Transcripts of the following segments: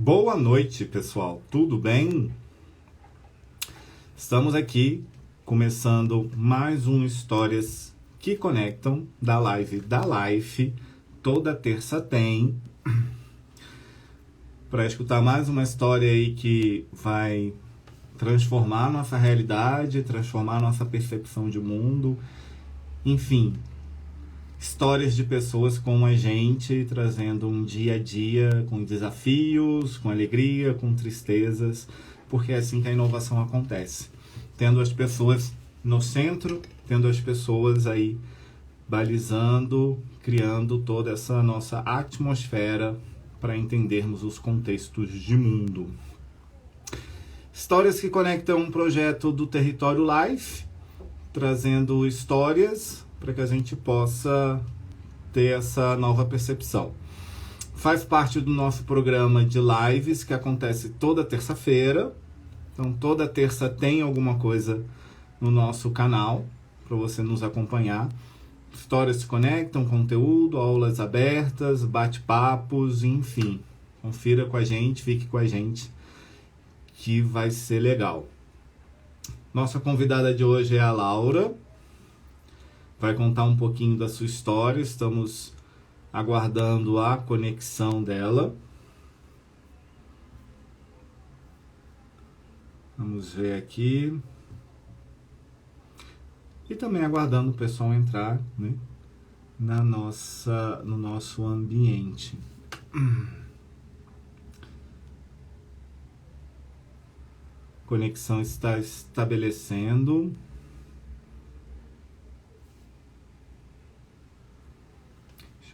Boa noite, pessoal. Tudo bem? Estamos aqui começando mais um Histórias que Conectam da live da Life. Toda terça tem. Para escutar mais uma história aí que vai transformar nossa realidade, transformar nossa percepção de mundo. Enfim, histórias de pessoas como a gente, trazendo um dia a dia com desafios, com alegria, com tristezas, porque é assim que a inovação acontece. Tendo as pessoas no centro, tendo as pessoas aí balizando, criando toda essa nossa atmosfera para entendermos os contextos de mundo. Histórias que Conectam um projeto do Território Life, trazendo histórias para que a gente possa ter essa nova percepção. Faz parte do nosso programa de lives que acontece toda terça-feira. Então, toda terça tem alguma coisa no nosso canal para você nos acompanhar. Histórias se conectam, conteúdo, aulas abertas, bate-papos, enfim. Confira com a gente, fique com a gente, que vai ser legal. Nossa convidada de hoje é a Laura. Vai contar um pouquinho da sua história. Estamos aguardando a conexão dela. Vamos ver aqui. E também aguardando o pessoal entrar, né, no nosso ambiente. Conexão está estabelecendo.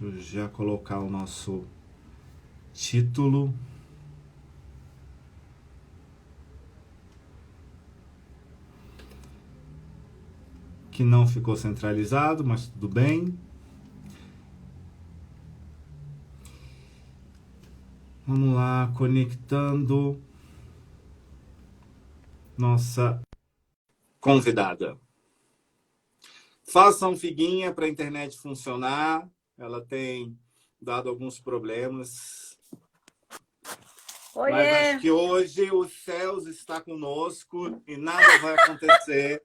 Deixa eu já colocar o nosso título. Que não ficou centralizado, mas tudo bem. Vamos lá, conectando nossa convidada. Façam figuinha para a internet funcionar. Ela tem dado alguns problemas. Oiê. Mas acho que hoje os céus está conosco e nada vai acontecer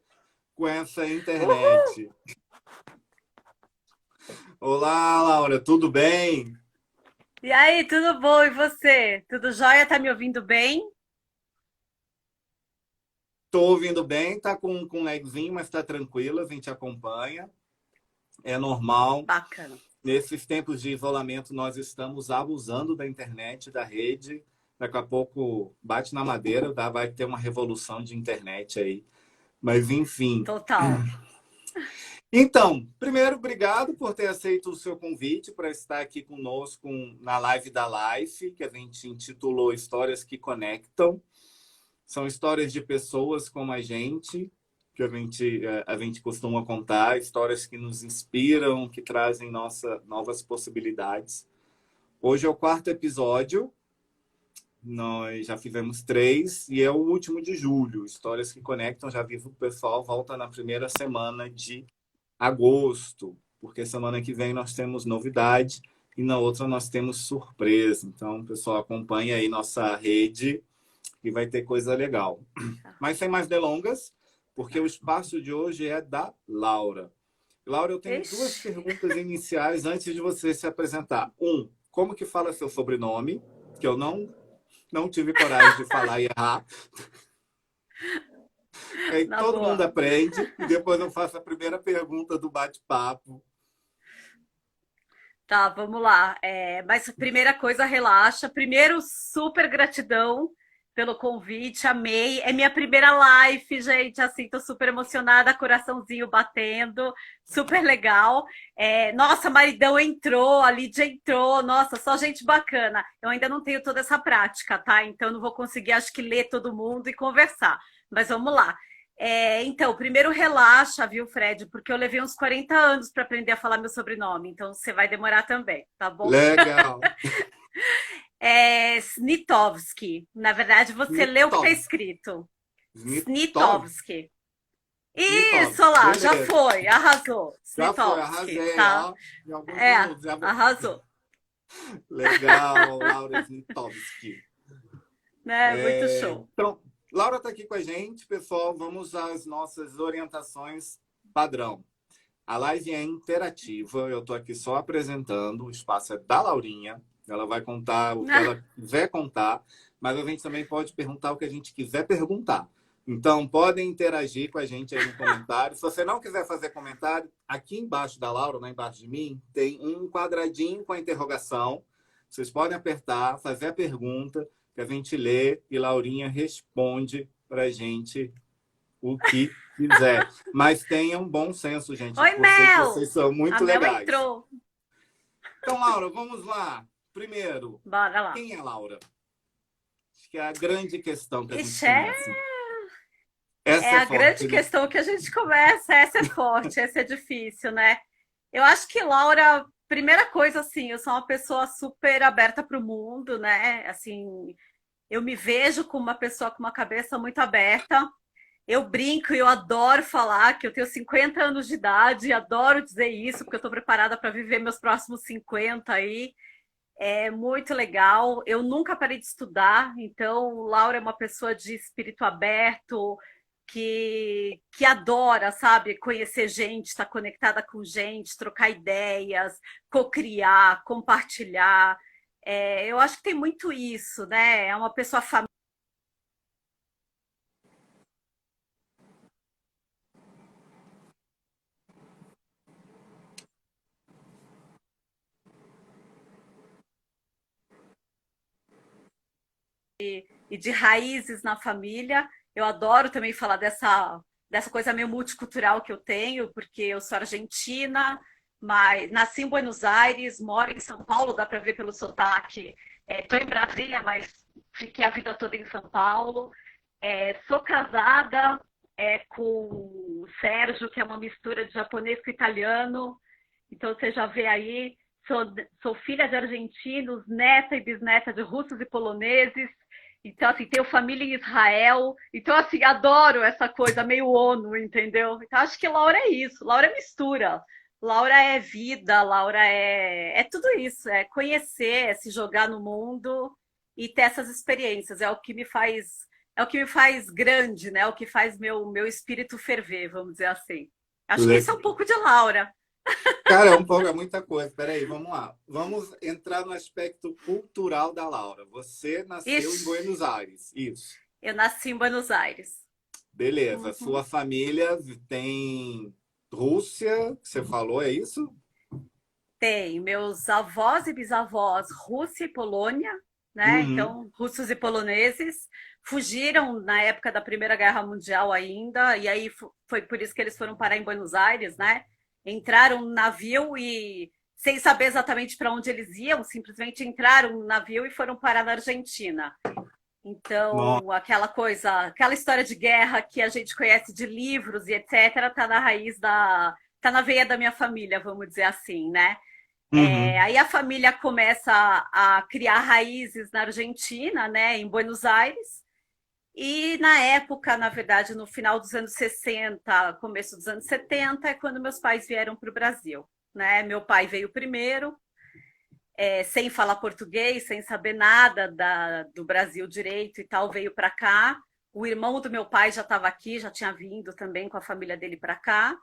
com essa internet. Olá, Laura, tudo bem? E aí, tudo bom? E você? Tudo jóia? Tá me ouvindo bem? Tô ouvindo bem, tá com lagzinho, mas tá tranquilo, a gente acompanha. É normal. Bacana. Nesses tempos de isolamento, nós estamos abusando da internet, da rede. Daqui a pouco bate na madeira, vai ter uma revolução de internet aí. Mas, enfim. Total. Então, primeiro, obrigado por ter aceito o seu convite para estar aqui conosco na live da Life, que a gente intitulou Histórias que Conectam. São histórias de pessoas como a gente, que a gente costuma contar, histórias que nos inspiram, que trazem novas possibilidades. Hoje é o 4º episódio, nós já fizemos 3 e é o último de julho. Histórias que Conectam, já vivo o pessoal, volta na primeira semana de agosto, porque semana que vem nós temos novidade e na outra nós temos surpresa. Então, pessoal, acompanha aí nossa rede e vai ter coisa legal. Mas sem mais delongas, porque o espaço de hoje é da Laura. Laura, eu tenho 2 perguntas iniciais antes de você se apresentar. Como que fala seu sobrenome? Que eu não tive coragem de falar e errar. Aí todo mundo aprende. E depois eu faço a primeira pergunta do bate-papo. Tá, vamos lá. Mas primeira coisa, relaxa. Primeiro, super gratidão pelo convite, amei. É minha primeira live, gente, assim, tô super emocionada, coraçãozinho batendo, super legal. Nossa, maridão entrou, a Lídia entrou, nossa, só gente bacana. Eu ainda não tenho toda essa prática, tá? Então não vou conseguir, acho que, ler todo mundo e conversar. Mas vamos lá. Então, primeiro relaxa, viu, Fred? Porque eu levei uns 40 anos para aprender a falar meu sobrenome, então você vai demorar também, tá bom? Legal. Snitovski. Na verdade, você lê o que está escrito. Snitovski. Isso lá, beleza. Já foi, arrasou. Já foi, arrasei, tá? Ó, em alguns minutos. Arrasou. Legal, Laura Snitovski. né? Muito show. Então, Laura está aqui com a gente, pessoal. Vamos às nossas orientações padrão. A live é interativa, eu estou aqui só apresentando, o espaço é da Laurinha, ela vai contar o que ela quiser contar, mas a gente também pode perguntar o que a gente quiser perguntar. Então, podem interagir com a gente aí no comentário. Se você não quiser fazer comentário, aqui embaixo da Laura, lá embaixo de mim, tem um quadradinho com a interrogação. Vocês podem apertar, fazer a pergunta, que a gente lê e Laurinha responde para a gente o que quiser. Mas tenham bom senso, gente. Oi, Mel! Vocês são muito a Mel legais. Entrou. Então, Laura, vamos lá. Primeiro, bora lá. Quem é Laura? Acho que é a grande questão que a gente Ixi, começa. Essa é a forte, grande né? questão que a gente começa. Essa é forte, essa é difícil, né? Eu acho que, Laura, primeira coisa, assim, eu sou uma pessoa super aberta para o mundo, né? Assim, eu me vejo como uma pessoa com uma cabeça muito aberta. Eu brinco e eu adoro falar que eu tenho 50 anos de idade, adoro dizer isso, porque eu estou preparada para viver meus próximos 50 aí. É muito legal. Eu nunca parei de estudar, então Laura é uma pessoa de espírito aberto, que adora, sabe, conhecer gente, estar conectada com gente, trocar ideias, cocriar, compartilhar. Eu acho que tem muito isso, né? É uma pessoa e de raízes na família. Eu adoro também falar dessa coisa meio multicultural que eu tenho, porque eu sou argentina, mas nasci em Buenos Aires, moro em São Paulo, dá para ver pelo sotaque. Estou em Brasília, mas fiquei a vida toda em São Paulo. Sou casada com o Sérgio, que é uma mistura de japonês com italiano. Então você já vê aí, sou filha de argentinos, neta e bisneta de russos e poloneses. Então, assim, tenho família em Israel. Então, assim, adoro essa coisa meio ONU, entendeu? Então, acho que Laura é isso. Laura é mistura. Laura é vida, Laura é tudo isso. É conhecer, é se jogar no mundo e ter essas experiências. É o que me faz grande, né? É o que faz meu espírito ferver, vamos dizer assim. Acho que isso é um pouco de Laura. Cara, é muita coisa. Peraí, vamos lá. Vamos entrar no aspecto cultural da Laura. Você nasceu em Ixi, Buenos Aires, isso. eu nasci em Buenos Aires. Beleza. Uhum. Sua família tem Rússia, que você falou, é isso? Tem meus avós e bisavós, Rússia e Polônia, né? Uhum. Então, russos e poloneses fugiram na época da Primeira Guerra Mundial ainda, e aí foi por isso que eles foram parar em Buenos Aires, né? Entraram no navio e, sem saber exatamente para onde eles iam, simplesmente entraram no navio e foram parar na Argentina. Nossa, Então, aquela coisa, aquela história de guerra que a gente conhece de livros e etc., tá na veia da minha família, vamos dizer assim, né? uhum. Aí a família começa a criar raízes na Argentina, né, em Buenos Aires. E na época, na verdade, no final dos anos 60, começo dos anos 70, é quando meus pais vieram para o Brasil. Né? Meu pai veio primeiro, sem falar português, sem saber nada do Brasil direito e tal, veio para cá. O irmão do meu pai já estava aqui, já tinha vindo também com a família dele para cá.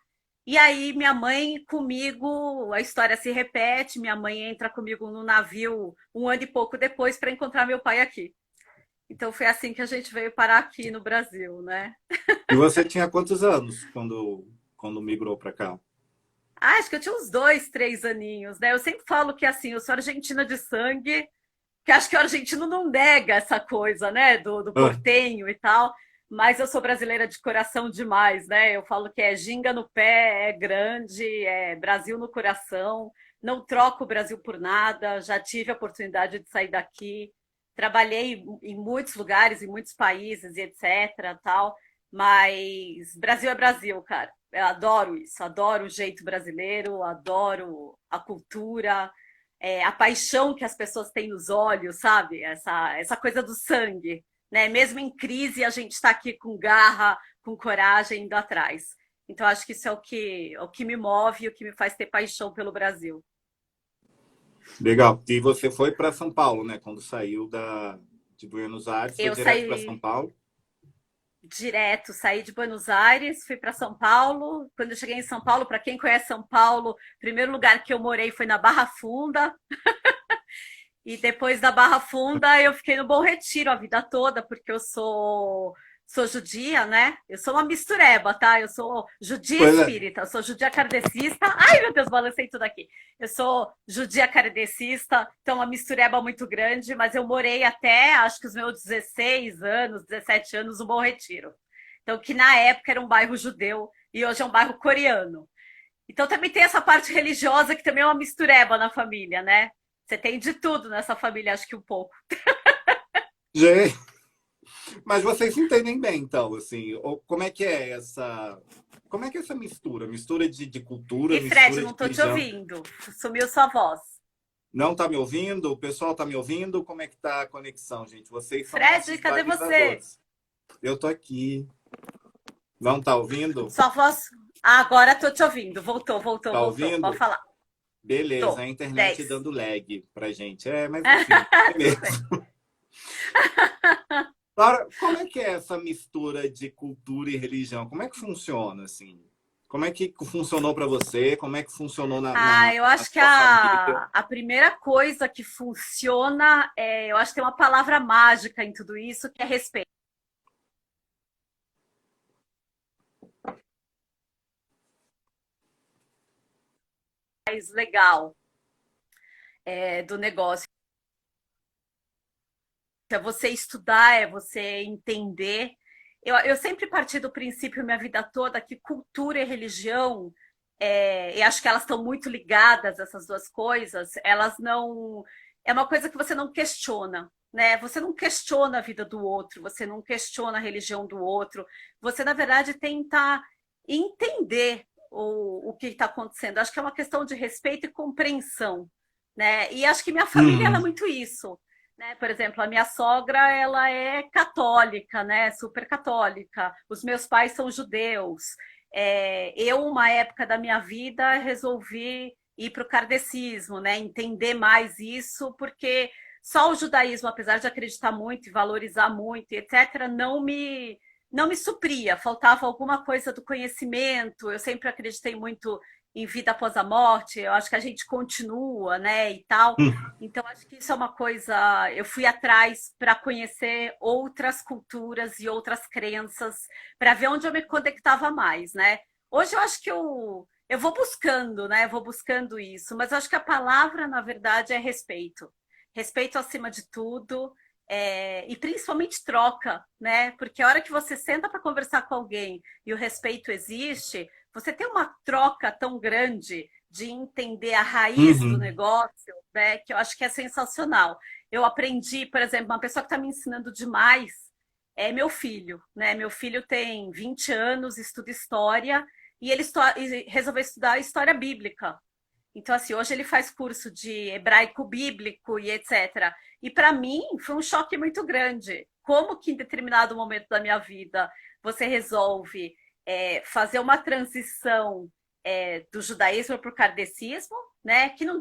E aí, minha mãe comigo, a história se repete. Minha mãe entra comigo no navio um ano e pouco depois para encontrar meu pai aqui. Então, foi assim que a gente veio parar aqui no Brasil, né? E você tinha quantos anos quando migrou para cá? Acho que eu tinha uns 2, 3 aninhos, né? Eu sempre falo que assim, eu sou argentina de sangue, que acho que o argentino não nega essa coisa, né, do Ah, portenho e tal, mas eu sou brasileira de coração demais, né? Eu falo que é ginga no pé, é grande, é Brasil no coração, não troco o Brasil por nada, já tive a oportunidade de sair daqui, trabalhei em muitos lugares, em muitos países e etc, tal, mas Brasil é Brasil, cara. Eu adoro isso, adoro o jeito brasileiro, adoro a cultura, a paixão que as pessoas têm nos olhos, sabe? Essa coisa do sangue, né? Mesmo em crise, a gente está aqui com garra, com coragem, indo atrás. Então, acho que isso é o que me move, o que me faz ter paixão pelo Brasil. legal. E você foi para São Paulo, né? Quando saiu de Buenos Aires? Foi Eu direto para São saí Paulo? direto, saí de Buenos Aires, fui para São Paulo. Quando eu cheguei em São Paulo, para quem conhece São Paulo, o primeiro lugar que eu morei foi na Barra Funda. E depois da Barra Funda, eu fiquei no Bom Retiro a vida toda, porque eu sou judia, né? Eu sou uma mistureba, tá? Eu sou judia Pois é. espírita, eu sou judia kardecista. Ai, meu Deus, balancei tudo aqui. Eu sou judia kardecista, então uma mistureba muito grande, mas eu morei até, acho que os meus 16 anos, 17 anos no Bom Retiro. Então, que na época era um bairro judeu e hoje é um bairro coreano. Então também tem essa parte religiosa que também é uma mistureba na família, né? Você tem de tudo nessa família, acho que um pouco. Gente, mas vocês se entendem bem, então, assim, como é que é essa. Como é que é essa mistura? Mistura de cultura, E Fred, mistura de não tô te religião. ouvindo. Sumiu sua voz. Não tá me ouvindo? O pessoal tá me ouvindo? Como é que tá a conexão, gente? Vocês são Fred, nossos cadê você? balizadores. Eu tô aqui. Não tá ouvindo? Sua voz. Ah, agora tô te ouvindo. Voltou, voltou, Tá voltou. Pode ouvindo? falar. Beleza, Tô. a internet 10. dando lag pra gente. É, mas enfim, Tudo beleza. bem. Laura, como é que é essa mistura de cultura e religião? Como é que funciona, assim? Como é que funcionou para você? Como é que funcionou Ah, eu na acho que sua família? a primeira coisa que funciona eu acho que tem uma palavra mágica em tudo isso, que é respeito. Mais legal do negócio. É você estudar, é você entender. Eu sempre parti do princípio, minha vida toda, que cultura e religião, e acho que elas estão muito ligadas, essas duas coisas, elas não. É uma coisa que você não questiona, né? Você não questiona a vida do outro, você não questiona a religião do outro, você, na verdade, tenta entender o que está acontecendo. Acho que é uma questão de respeito e compreensão, né? E acho que minha família ela é Uhum. muito isso. Né? Por exemplo, a minha sogra, ela é católica, né? Super católica. Os meus pais são judeus. Eu, uma época da minha vida, resolvi ir para o kardecismo, né? Entender mais isso, porque só o judaísmo, apesar de acreditar muito e valorizar muito, etc., não me supria. Faltava alguma coisa do conhecimento. Eu sempre acreditei muito em vida após a morte. Eu acho que a gente continua, né? E tal. Então, acho que isso é uma coisa. Eu fui atrás para conhecer outras culturas e outras crenças, para ver onde eu me conectava mais, né? Hoje eu acho que eu vou buscando, né? Vou buscando isso, mas eu acho que a palavra, na verdade, é respeito. Respeito acima de tudo. E principalmente troca, né? Porque a hora que você senta para conversar com alguém e o respeito existe, você tem uma troca tão grande de entender a raiz do Uhum. negócio, né, que eu acho que é sensacional. Eu aprendi, por exemplo, uma pessoa que está me ensinando demais é meu filho, né? Meu filho tem 20 anos, estuda história e ele resolveu estudar história bíblica. Então, assim, hoje ele faz curso de hebraico bíblico e etc. E para mim foi um choque muito grande. Como que em determinado momento da minha vida você resolve fazer uma transição do judaísmo para o kardecismo, né? Que não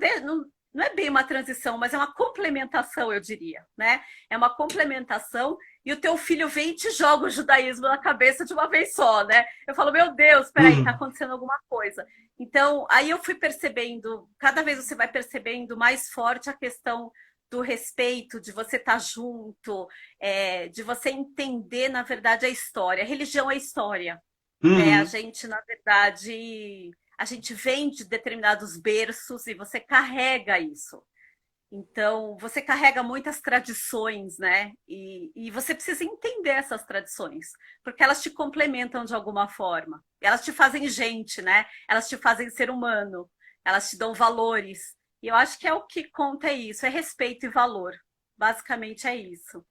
é bem uma transição, mas é uma complementação, eu diria, né? É uma complementação e o teu filho vem e te joga o judaísmo na cabeça de uma vez só, né? Eu falo, meu Deus, peraí, tá Uhum. acontecendo alguma coisa. Então, aí eu fui percebendo, cada vez você vai percebendo mais forte a questão do respeito, de você estar junto, de você entender, na verdade, a história. A religião é história, né? A Uhum. gente, na verdade, a gente vem de determinados berços e você carrega isso. Então, você carrega muitas tradições, né? E você precisa entender essas tradições, porque elas te complementam de alguma forma. Elas te fazem gente, né? Elas te fazem ser humano, elas te dão valores. E eu acho que é o que conta é isso, é respeito e valor. Basicamente é isso.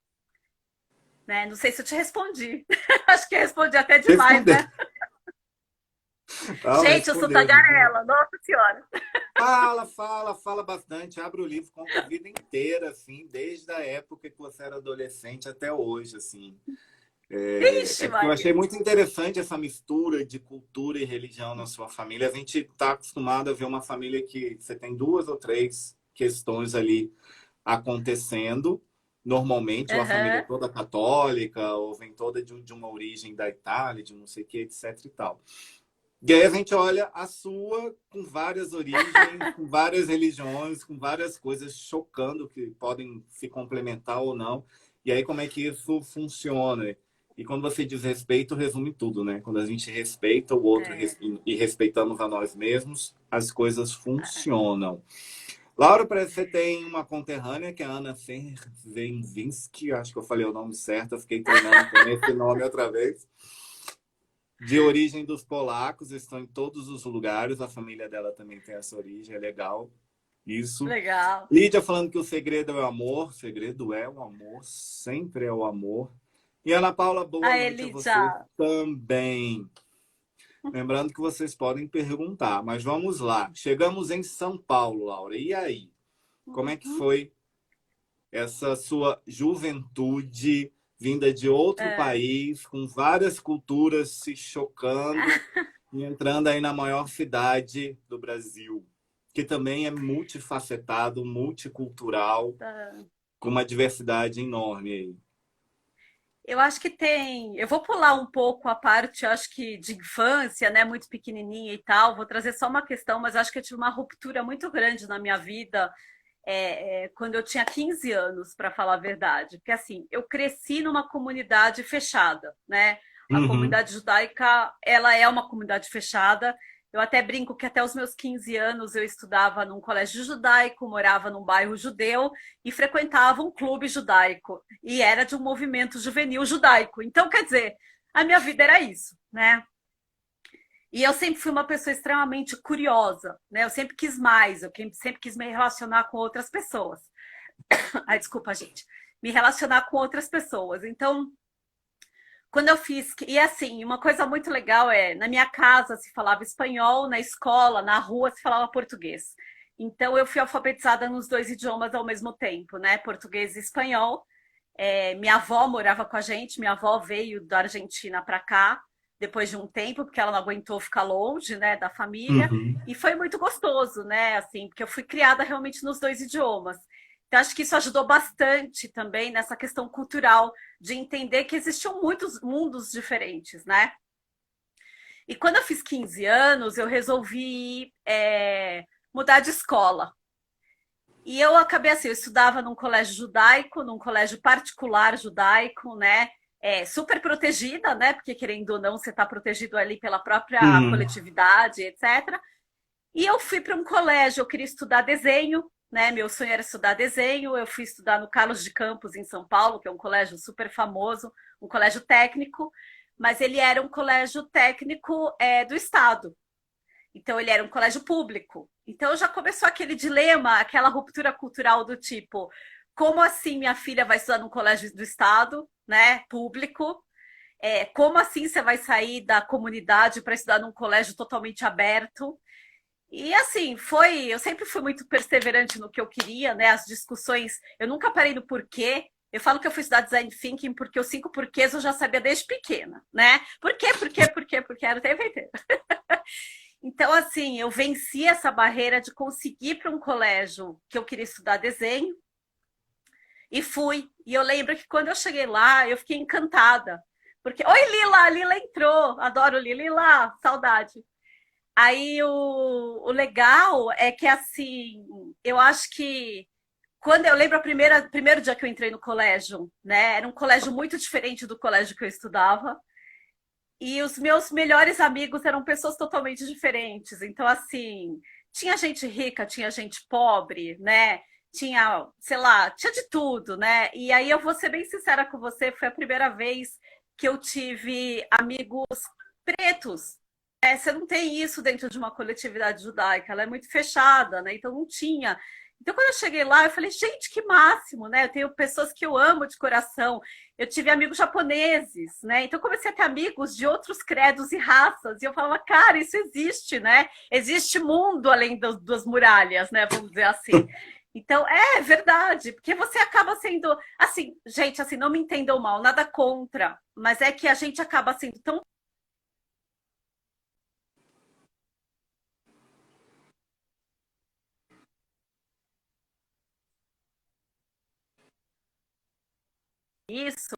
Né? Não sei se eu te respondi. Acho que eu respondi até demais, Respondeu. né? Ah, Gente, eu sou respondeu, gente. tagarela, nossa senhora. Fala bastante. Abre o livro, conta a vida inteira, assim, desde a época que você era adolescente até hoje, assim. Ixi, É porque eu Maria. achei muito interessante essa mistura de cultura e religião na sua família. A gente está acostumado a ver uma família que você tem duas ou três questões ali acontecendo, normalmente, ou a família Aham. toda católica, ou vem toda de uma origem da Itália, de não sei o que, etc e tal. E aí a gente olha a sua com várias origens, com várias religiões, com várias coisas chocando que podem se complementar ou não. E aí como é que isso funciona? E quando você diz respeito, resume tudo, né? Quando a gente respeita o outro É. e respeitamos a nós mesmos, as coisas funcionam. Laura, parece que você tem uma conterrânea, que é a Ana Fervinski, acho que eu falei o nome certo, eu fiquei treinando com esse nome outra vez. De origem dos polacos, estão em todos os lugares, a família dela também tem essa origem, é legal. Isso. Legal. Lídia falando que o segredo é o amor, o segredo é o amor, sempre é o amor. E Ana Paula, boa A noite a você Elisa. também. Lembrando que vocês podem perguntar, mas vamos lá. Chegamos em São Paulo, Laura. E aí? Como é que Uhum. foi essa sua juventude vinda de outro É. país, com várias culturas se chocando e entrando aí na maior cidade do Brasil, que também é multifacetado, multicultural, Tá. com uma diversidade enorme aí. Eu acho que tem. Eu vou pular um pouco a parte, acho que de infância, né? Muito pequenininha e tal. Vou trazer só uma questão, mas acho que eu tive uma ruptura muito grande na minha vida quando eu tinha 15 anos, para falar a verdade. Porque assim, eu cresci numa comunidade fechada, né? A Uhum, comunidade judaica, ela é uma comunidade fechada. Eu até brinco que até os meus 15 anos eu estudava num colégio judaico, morava num bairro judeu e frequentava um clube judaico. E era de um movimento juvenil judaico. Então, quer dizer, a minha vida era isso, né? E eu sempre fui uma pessoa extremamente curiosa, né? Eu sempre quis mais, eu sempre quis me relacionar com outras pessoas. Ai, desculpa, gente. Me relacionar com outras pessoas. Então, quando eu fiz. E assim, uma coisa muito legal é: na minha casa se falava espanhol, na escola, na rua se falava português. Então, eu fui alfabetizada nos dois idiomas ao mesmo tempo, né? Português e espanhol. Minha avó morava com a gente, minha avó veio da Argentina para cá depois de um tempo, porque ela não aguentou ficar longe, né, da família, uhum. e foi muito gostoso, né, assim, porque eu fui criada realmente nos dois idiomas. Então, acho que isso ajudou bastante também nessa questão cultural de entender que existiam muitos mundos diferentes, né? E quando eu fiz 15 anos, eu resolvi mudar de escola. E eu acabei assim, eu estudava num colégio judaico, num colégio particular judaico, né? Super protegida, né? Porque querendo ou não, você está protegido ali pela própria Uhum. coletividade, etc. E eu fui para um colégio, eu queria estudar desenho, né? Meu sonho era estudar desenho. Eu fui estudar no Carlos de Campos, em São Paulo, que é um colégio super famoso, um colégio técnico, mas ele era um colégio técnico do Estado. Então, ele era um colégio público. Então, já começou aquele dilema, aquela ruptura cultural do tipo: como assim minha filha vai estudar num colégio do Estado, né, público? Como assim você vai sair da comunidade para estudar num colégio totalmente aberto? E assim, eu sempre fui muito perseverante no que eu queria, né? As discussões, eu nunca parei no porquê. Eu falo que eu fui estudar design thinking porque os 5 porquês eu já sabia desde pequena, né? Por quê, por quê, por quê, por quê? Era o tempo inteiro. Então, assim, eu venci essa barreira de conseguir para um colégio que eu queria estudar desenho e fui. E eu lembro que quando eu cheguei lá, eu fiquei encantada. Porque, oi, Lila, a Lila entrou. Adoro Lila, Lila, saudade. Aí o legal é que, assim, eu acho que quando eu lembro primeiro dia que eu entrei no colégio, né? Era um colégio muito diferente do colégio que eu estudava. E os meus melhores amigos eram pessoas totalmente diferentes. Então, assim, tinha gente rica, tinha gente pobre, né? Tinha, sei lá, tinha de tudo, né? E aí eu vou ser bem sincera com você, foi a primeira vez que eu tive amigos pretos. Você não tem isso dentro de uma coletividade judaica, ela é muito fechada, né? Então não tinha. Então, quando eu cheguei lá, eu falei, gente, que máximo, né? Eu tenho pessoas que eu amo de coração. Eu tive amigos japoneses, né? Então, eu comecei a ter amigos de outros credos e raças. E eu falava, cara, isso existe, né? Existe mundo além das muralhas, né? Vamos dizer assim. Então, é verdade, porque você acaba sendo. Assim, gente, assim, não me entendam mal, nada contra, mas é que a gente acaba sendo tão isso,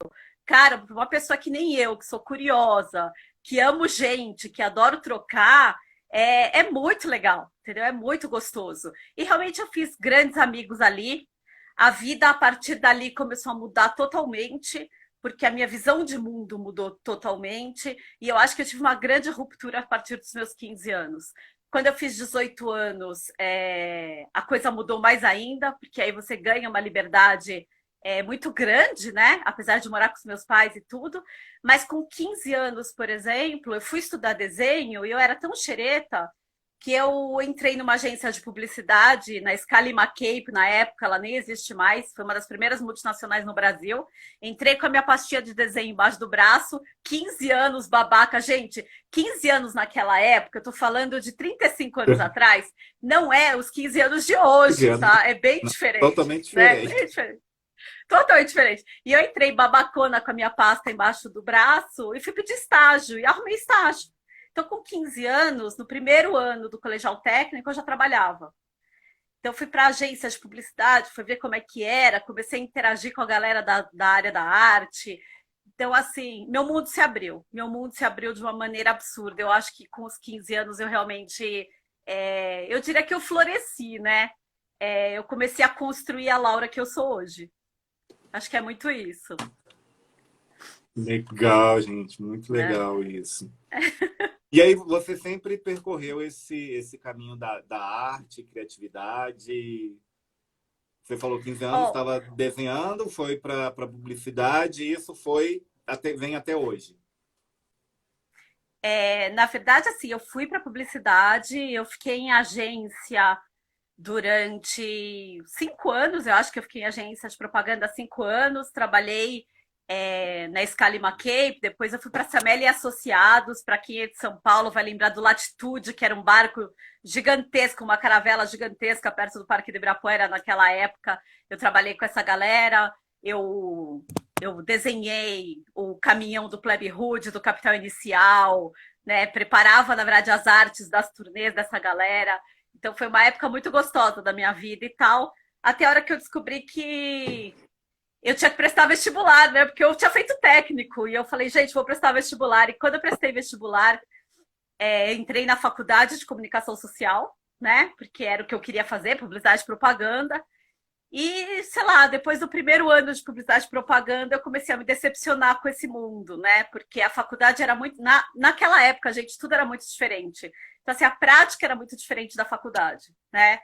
cara, uma pessoa que nem eu, que sou curiosa, que amo gente, que adoro trocar, é muito legal, entendeu? É muito gostoso. E realmente eu fiz grandes amigos ali. A vida, a partir dali, começou a mudar totalmente, porque a minha visão de mundo mudou totalmente. E eu acho que eu tive uma grande ruptura a partir dos meus 15 anos. Quando eu fiz 18 anos, a coisa mudou mais ainda, porque aí você ganha uma liberdade muito grande, né? Apesar de morar com os meus pais e tudo. Mas com 15 anos, por exemplo, eu fui estudar desenho e eu era tão xereta que eu entrei numa agência de publicidade, na Scali McCabe, na época, ela nem existe mais, foi uma das primeiras multinacionais no Brasil. Entrei com a minha pastinha de desenho embaixo do braço, 15 anos, babaca. Gente, 15 anos naquela época, eu tô falando de 35 anos atrás, não é os 15 anos de hoje, tá? É bem diferente, Totalmente né? diferente. Bem diferente. Totalmente diferente. E eu entrei babacona com a minha pasta embaixo do braço e fui pedir estágio, e arrumei estágio. Então, com 15 anos, no primeiro ano do colegial técnico, eu já trabalhava. Então, fui para a agência de publicidade, fui ver como é que era, comecei a interagir com a galera da área da arte. Então, assim, meu mundo se abriu de uma maneira absurda. Eu acho que com os 15 anos eu realmente, eu diria que eu floresci, né? Eu comecei a construir a Laura que eu sou hoje. Acho que é muito isso. Legal, gente, muito Né? legal isso. E aí você sempre percorreu esse caminho da arte, criatividade. Você falou 15 anos, Oh, estava desenhando, foi para publicidade, e isso foi vem até hoje. na verdade, assim, eu fui para publicidade, eu fiquei em agência durante 5 anos, eu acho que eu fiquei em agência de propaganda há 5 anos, trabalhei na Scali McCabe, depois eu fui para a Samel e Associados, para quem é de São Paulo vai lembrar do Latitude, que era um barco gigantesco, uma caravela gigantesca perto do Parque de Ibirapuera naquela época. Eu trabalhei com essa galera, eu, eu desenhei o caminhão do Plebe Hood, do Capital Inicial, né? Preparava, na verdade, as artes das turnês dessa galera. Então foi uma época muito gostosa da minha vida e tal, até a hora que eu descobri que eu tinha que prestar vestibular, né? Porque eu tinha feito técnico e eu falei, gente, vou prestar vestibular. E quando eu prestei vestibular, entrei na faculdade de comunicação social, né? Porque era o que eu queria fazer, publicidade e propaganda. E, sei lá, depois do primeiro ano de publicidade e propaganda, eu comecei a me decepcionar com esse mundo, né? Porque a faculdade era muito. Naquela época, gente, tudo era muito diferente. Então, assim, a prática era muito diferente da faculdade, né?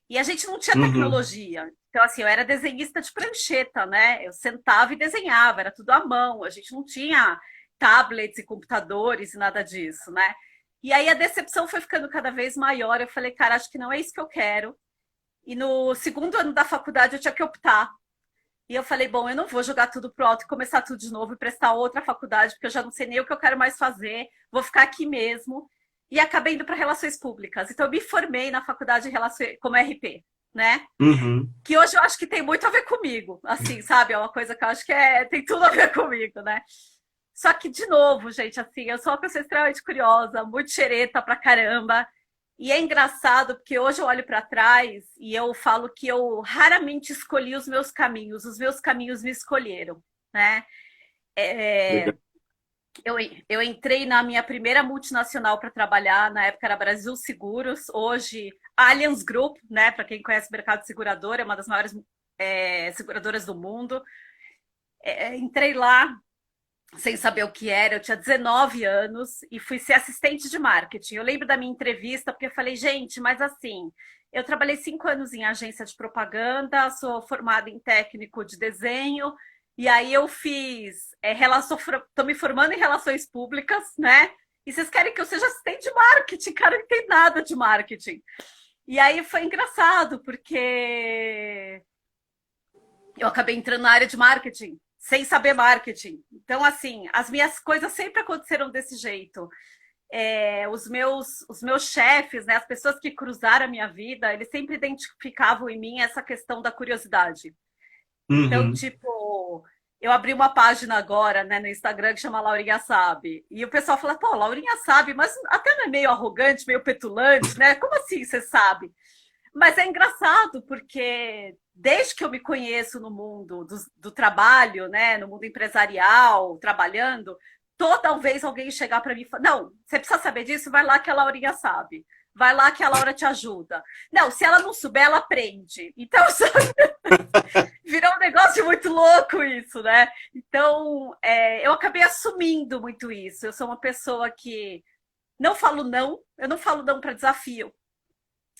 E a gente não tinha Uhum. tecnologia. Então, assim, eu era desenhista de prancheta, né? Eu sentava e desenhava, era tudo à mão. A gente não tinha tablets e computadores e nada disso, né? E aí a decepção foi ficando cada vez maior. Eu falei, cara, acho que não é isso que eu quero. E no segundo ano da faculdade eu tinha que optar. E eu falei, bom, eu não vou jogar tudo pro alto e começar tudo de novo e prestar outra faculdade, porque eu já não sei nem o que eu quero mais fazer, vou ficar aqui mesmo. E acabei indo para Relações Públicas. Então eu me formei na faculdade de Relações, como RP, né? Uhum. Que hoje eu acho que tem muito a ver comigo, assim, sabe? É uma coisa que eu acho que tem tudo a ver comigo, né? Só que, de novo, gente, assim, eu sou uma pessoa extremamente curiosa, muito xereta pra caramba. E é engraçado porque hoje eu olho para trás e eu falo que eu raramente escolhi os meus caminhos me escolheram, né? Legal. É, eu entrei na minha primeira multinacional para trabalhar, na época era Brasil Seguros, hoje Allianz Group, né? Para quem conhece o mercado de seguradora, é uma das maiores seguradoras do mundo. Entrei lá sem saber o que era, eu tinha 19 anos e fui ser assistente de marketing. Eu lembro da minha entrevista, porque eu falei, gente, mas assim, eu trabalhei 5 anos em agência de propaganda, sou formada em técnico de desenho, e aí eu fiz, estou me formando em relações públicas, né? E vocês querem que eu seja assistente de marketing, cara, não tem nada de marketing. E aí foi engraçado, porque eu acabei entrando na área de marketing, sem saber marketing. Então, assim, as minhas coisas sempre aconteceram desse jeito. Os meus chefes, né, as pessoas que cruzaram a minha vida, eles sempre identificavam em mim essa questão da curiosidade. Então, Uhum. tipo, eu abri uma página agora, né, no Instagram que chama Laurinha Sabe. E o pessoal fala, pô, Laurinha sabe, mas até não é meio arrogante, meio petulante, né? Como assim você sabe? Mas é engraçado, porque desde que eu me conheço no mundo do trabalho, né, no mundo empresarial, trabalhando, toda vez alguém chegar para mim e falar, não, você precisa saber disso, vai lá que a Laurinha sabe. Vai lá que a Laura te ajuda. Não, se ela não souber, ela aprende. Então, virou um negócio muito louco isso, né? Então, eu acabei assumindo muito isso. Eu sou uma pessoa que não falo não, eu não falo não para desafio.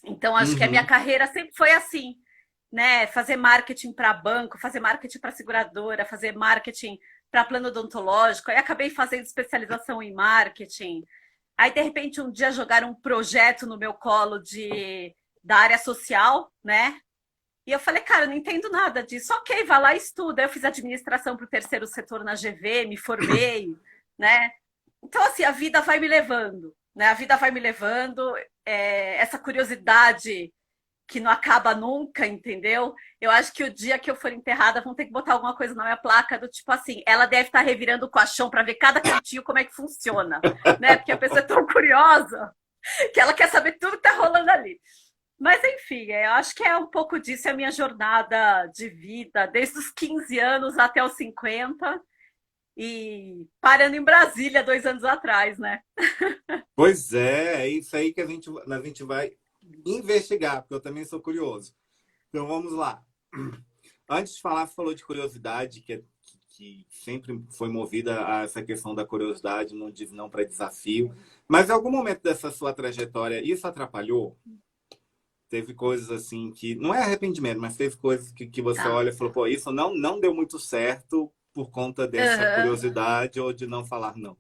Então, acho que a minha Uhum. carreira sempre foi assim, né? Fazer marketing para banco, fazer marketing para seguradora, fazer marketing para plano odontológico. Aí acabei fazendo especialização em marketing. Aí, de repente, um dia jogaram um projeto no meu colo da área social, né? E eu falei, cara, eu não entendo nada disso. Ok, vai lá e estuda. Eu fiz administração para o terceiro setor na GV, me formei, né? Então, assim, a vida vai me levando, né? A vida vai me levando. Essa curiosidade que não acaba nunca, entendeu? Eu acho que o dia que eu for enterrada vão ter que botar alguma coisa na minha placa do tipo assim, ela deve estar revirando o caixão para ver cada cantinho como é que funciona, né? Porque a pessoa é tão curiosa que ela quer saber tudo que tá rolando ali. Mas enfim, eu acho que é um pouco disso a minha jornada de vida, desde os 15 anos até os 50 e parando em Brasília 2 anos atrás, né? Pois é isso aí que a gente vai investigar, porque eu também sou curioso. Então vamos lá. Antes de falar, você falou de curiosidade, que sempre foi movida a essa questão da curiosidade, não diz não para desafio. Mas em algum momento dessa sua trajetória, isso atrapalhou? Teve coisas assim que. Não é arrependimento, mas teve coisas que você Tá. olha e falou, pô, isso não deu muito certo por conta dessa Uhum. curiosidade ou de não falar não.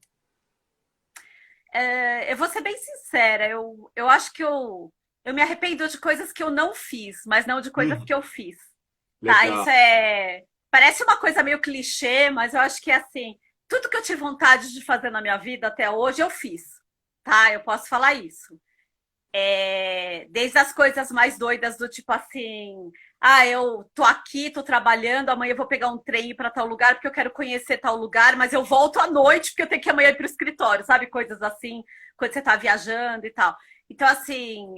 Eu vou ser bem sincera, eu acho que eu me arrependo de coisas que eu não fiz, mas não de coisas Hum, que eu fiz. Tá, isso legal. parece uma coisa meio clichê, mas eu acho que é assim, tudo que eu tive vontade de fazer na minha vida até hoje, eu fiz. Tá, eu posso falar isso. Desde as coisas mais doidas do tipo assim, eu tô aqui, tô trabalhando, amanhã eu vou pegar um trem para tal lugar porque eu quero conhecer tal lugar, mas eu volto à noite porque eu tenho que amanhã ir pro escritório, sabe? Coisas assim, quando você tá viajando e tal. Então, assim,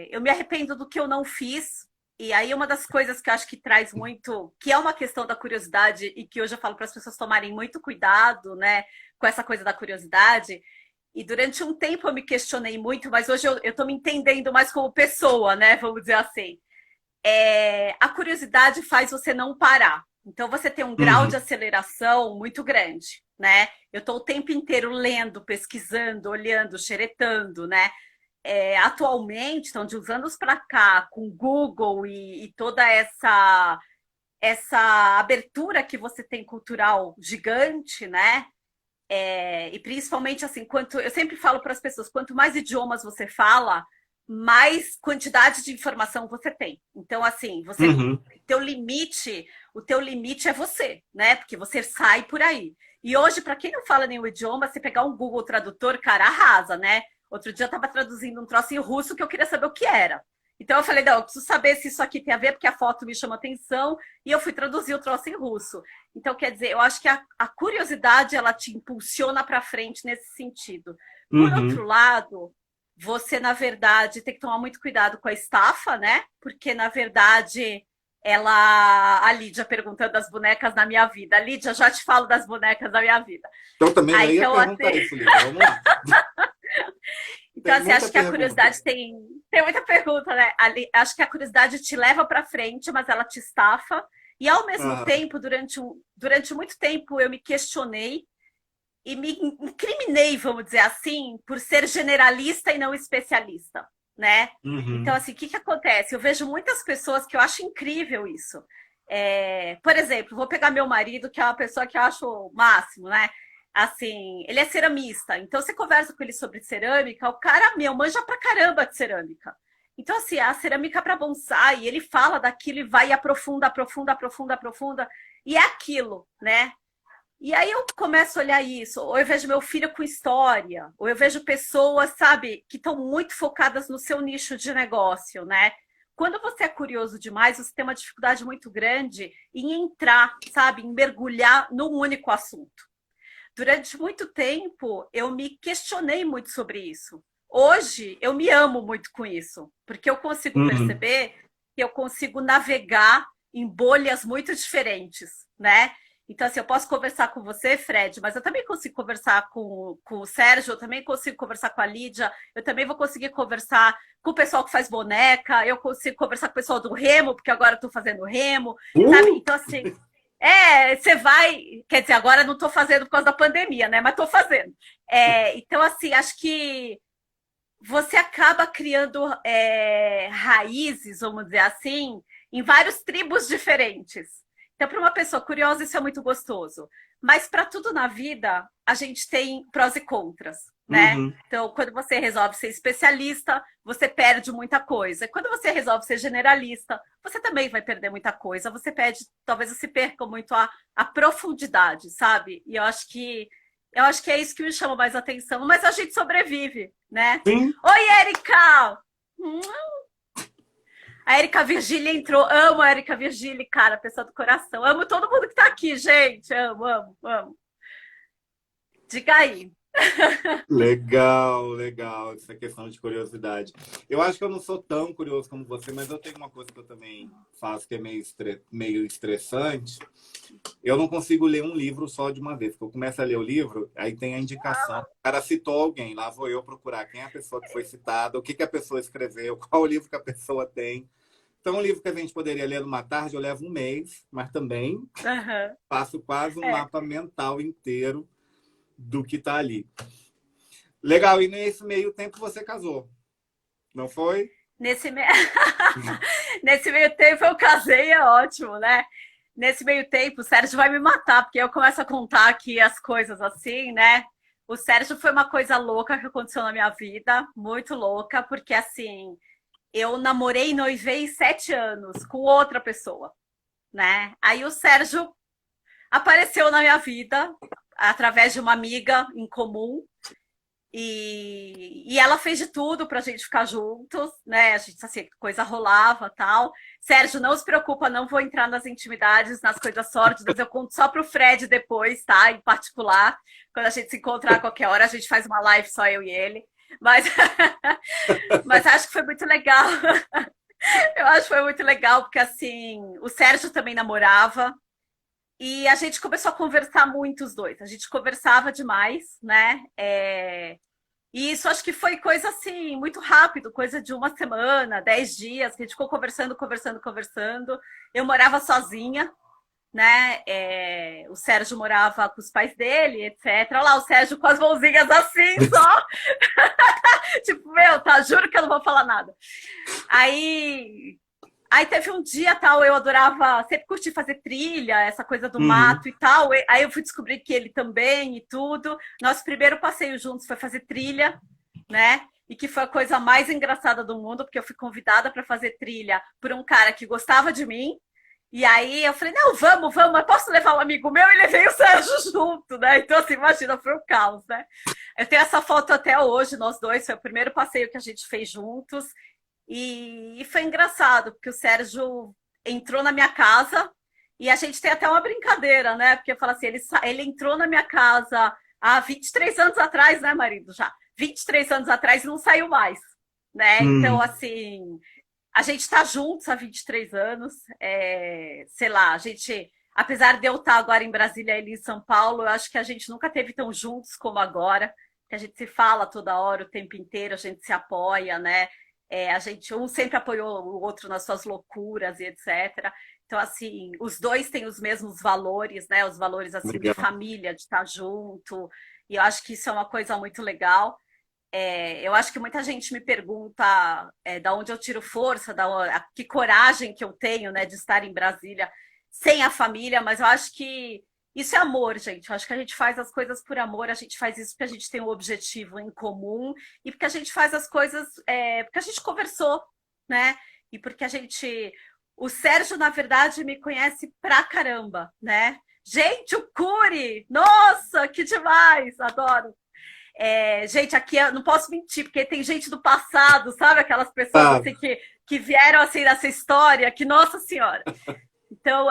eu me arrependo do que eu não fiz. E aí, uma das coisas que eu acho que traz muito, que é uma questão da curiosidade, e que hoje eu falo para as pessoas tomarem muito cuidado, né, com essa coisa da curiosidade, e durante um tempo eu me questionei muito, mas hoje eu tô me entendendo mais como pessoa, né? Vamos dizer assim. A curiosidade faz você não parar. Então você tem um grau de Uhum, aceleração muito grande, né? Eu estou o tempo inteiro lendo, pesquisando, olhando, xeretando, né? Atualmente, então de uns anos para cá, com Google e toda essa abertura que você tem cultural gigante, né? E principalmente assim, eu sempre falo para as pessoas, quanto mais idiomas você fala, mais quantidade de informação você tem. Então, assim, uhum. o teu limite é você, né? Porque você sai por aí. E hoje, para quem não fala nenhum idioma, se pegar um Google Tradutor, cara, arrasa, né? Outro dia eu estava traduzindo um troço em russo que eu queria saber o que era. Então eu falei, não, eu preciso saber se isso aqui tem a ver, porque a foto me chama atenção, e eu fui traduzir o troço em russo. Então, quer dizer, eu acho que a curiosidade, ela te impulsiona para frente nesse sentido. Por outro Uhum. lado, você, na verdade, tem que tomar muito cuidado com a estafa, né? Porque, na verdade, a Lídia perguntando das bonecas na minha vida. A Lídia, já te falo das bonecas da minha vida. Eu também já ia Então, perguntar assim, isso, Lívia. Vamos lá. então, Tem assim, muita acho que a pergunta. curiosidade tem muita pergunta, né? Acho que a curiosidade te leva para frente, mas ela te estafa. E, ao mesmo Aham. tempo, durante muito tempo, eu me questionei e me incriminei, vamos dizer assim, por ser generalista e não especialista, né? Então, Uhum. assim, o que acontece? Eu vejo muitas pessoas que eu acho incrível isso. Por exemplo, vou pegar meu marido, que é uma pessoa que eu acho o máximo, né? Assim, ele é ceramista, então você conversa com ele sobre cerâmica, o cara, meu, manja pra caramba de cerâmica. Então, assim, a cerâmica para bonsai, ele fala daquilo e vai e aprofunda, aprofunda, aprofunda, aprofunda, e é aquilo, né? E aí eu começo a olhar isso, ou eu vejo meu filho com história, ou eu vejo pessoas, sabe, que estão muito focadas no seu nicho de negócio, né? Quando você é curioso demais, você tem uma dificuldade muito grande em entrar, sabe, em mergulhar num único assunto. Durante muito tempo, eu me questionei muito sobre isso. hoje eu me amo muito com isso, porque eu consigo Uhum. perceber que eu consigo navegar em bolhas muito diferentes, né? Então, assim, eu posso conversar com você, Fred, mas eu também consigo conversar com o Sérgio, eu também consigo conversar com a Lídia, eu também vou conseguir conversar com o pessoal que faz boneca, eu consigo conversar com o pessoal do Remo, porque agora eu tô fazendo Remo, sabe? Uh! Então, assim, você vai. Quer dizer, agora não tô fazendo por causa da pandemia, né? Mas tô fazendo. Então, assim, acho que você acaba criando raízes, vamos dizer assim, em vários tribos diferentes. Então, para uma pessoa curiosa, isso é muito gostoso. Mas para tudo na vida, a gente tem prós e contras, né? Uhum. Então, quando você resolve ser especialista, você perde muita coisa. Quando você resolve ser generalista, você também vai perder muita coisa. Você perde, talvez você perca muito a profundidade, sabe? E eu acho que é isso que me chama mais atenção. Mas a gente sobrevive, né? Sim. Oi, Érica! A Érica Virgília entrou. Amo a Érica Virgília, cara, pessoa do coração. Amo todo mundo que tá aqui, gente. Amo, amo, amo. Diga aí. Legal, legal, essa questão de curiosidade. Eu acho que eu não sou tão curioso como você, mas eu tenho uma coisa que eu também faço que é meio estressante. Eu não consigo ler um livro só de uma vez, porque eu começo a ler o livro, aí tem a indicação. O cara citou alguém, lá vou eu procurar quem é a pessoa que foi citada, o que que a pessoa escreveu, qual o livro que a pessoa tem. Então, um livro que a gente poderia ler numa tarde, eu levo um mês, mas também Uhum. faço quase um É. mapa mental inteiro do que está ali. Legal, e nesse meio tempo você casou, não foi? Nesse, me... Nesse meio tempo eu casei, é ótimo, né? Nesse meio tempo, o Sérgio vai me matar, porque eu começo a contar aqui as coisas assim, né? O Sérgio foi uma coisa louca que aconteceu na minha vida, muito louca, porque assim, eu namorei e noivei 7 anos com outra pessoa, né? Aí o Sérgio apareceu na minha vida através de uma amiga em comum e ela fez de tudo pra gente ficar juntos, né? A gente, assim, coisa rolava tal. Sérgio, não se preocupa, não vou entrar nas intimidades, nas coisas sórdidas, eu conto só pro Fred depois, tá? Em particular, quando a gente se encontrar a qualquer hora, a gente faz uma live só eu e ele. Mas, mas acho que foi muito legal. Eu acho que foi muito legal, porque assim, o Sérgio também namorava, e a gente começou a conversar muito os dois. A gente conversava demais, né? E isso acho que foi coisa assim, muito rápido, coisa de uma semana, 10 dias, que a gente ficou conversando, conversando, conversando. Eu morava sozinha, né? O Sérgio morava com os pais dele, etc. Olha lá, o Sérgio com as mãozinhas assim, só. Tipo, meu, tá, juro que eu não vou falar nada. Aí Aí teve um dia tal, eu adorava, sempre curti fazer trilha, essa coisa do Uhum. mato e tal. Aí eu fui descobrir que ele também e tudo. Nosso primeiro passeio juntos foi fazer trilha, né? E que foi a coisa mais engraçada do mundo, porque eu fui convidada para fazer trilha por um cara que gostava de mim. E aí eu falei, não, vamos, vamos, mas posso levar um amigo meu? E levei o Sérgio junto, né? Então, assim, imagina, foi um caos, né? Eu tenho essa foto até hoje, nós dois, foi o primeiro passeio que a gente fez juntos. E foi engraçado, porque o Sérgio entrou na minha casa e a gente tem até uma brincadeira, né? Porque eu falo assim, ele entrou na minha casa há 23 anos atrás, né, marido? Já 23 anos atrás e não saiu mais, né? Então, Uhum. assim, a gente está juntos há 23 anos, sei lá, a gente, apesar de eu estar agora em Brasília e ele em São Paulo, eu acho que a gente nunca teve tão juntos como agora, que a gente se fala toda hora, o tempo inteiro, a gente se apoia, né? A gente um sempre apoiou o outro nas suas loucuras e etc. Então, assim, os dois têm os mesmos valores, né? Os valores assim de Legal. família, de estar junto. E eu acho que isso é uma coisa muito legal. Eu acho que muita gente me pergunta da onde eu tiro força, que coragem que eu tenho, né, de estar em Brasília sem a família, mas eu acho que isso é amor, gente. Eu acho que a gente faz as coisas por amor, a gente faz isso porque a gente tem um objetivo em comum e porque a gente faz as coisas porque a gente conversou, né? E porque a gente. O Sérgio, na verdade, me conhece pra caramba, né? Gente, o Curi! Nossa, que demais! Adoro! Gente, aqui eu não posso mentir, porque tem gente do passado, sabe? Aquelas pessoas Ah, assim que vieram assim nessa história, que, nossa senhora. Então,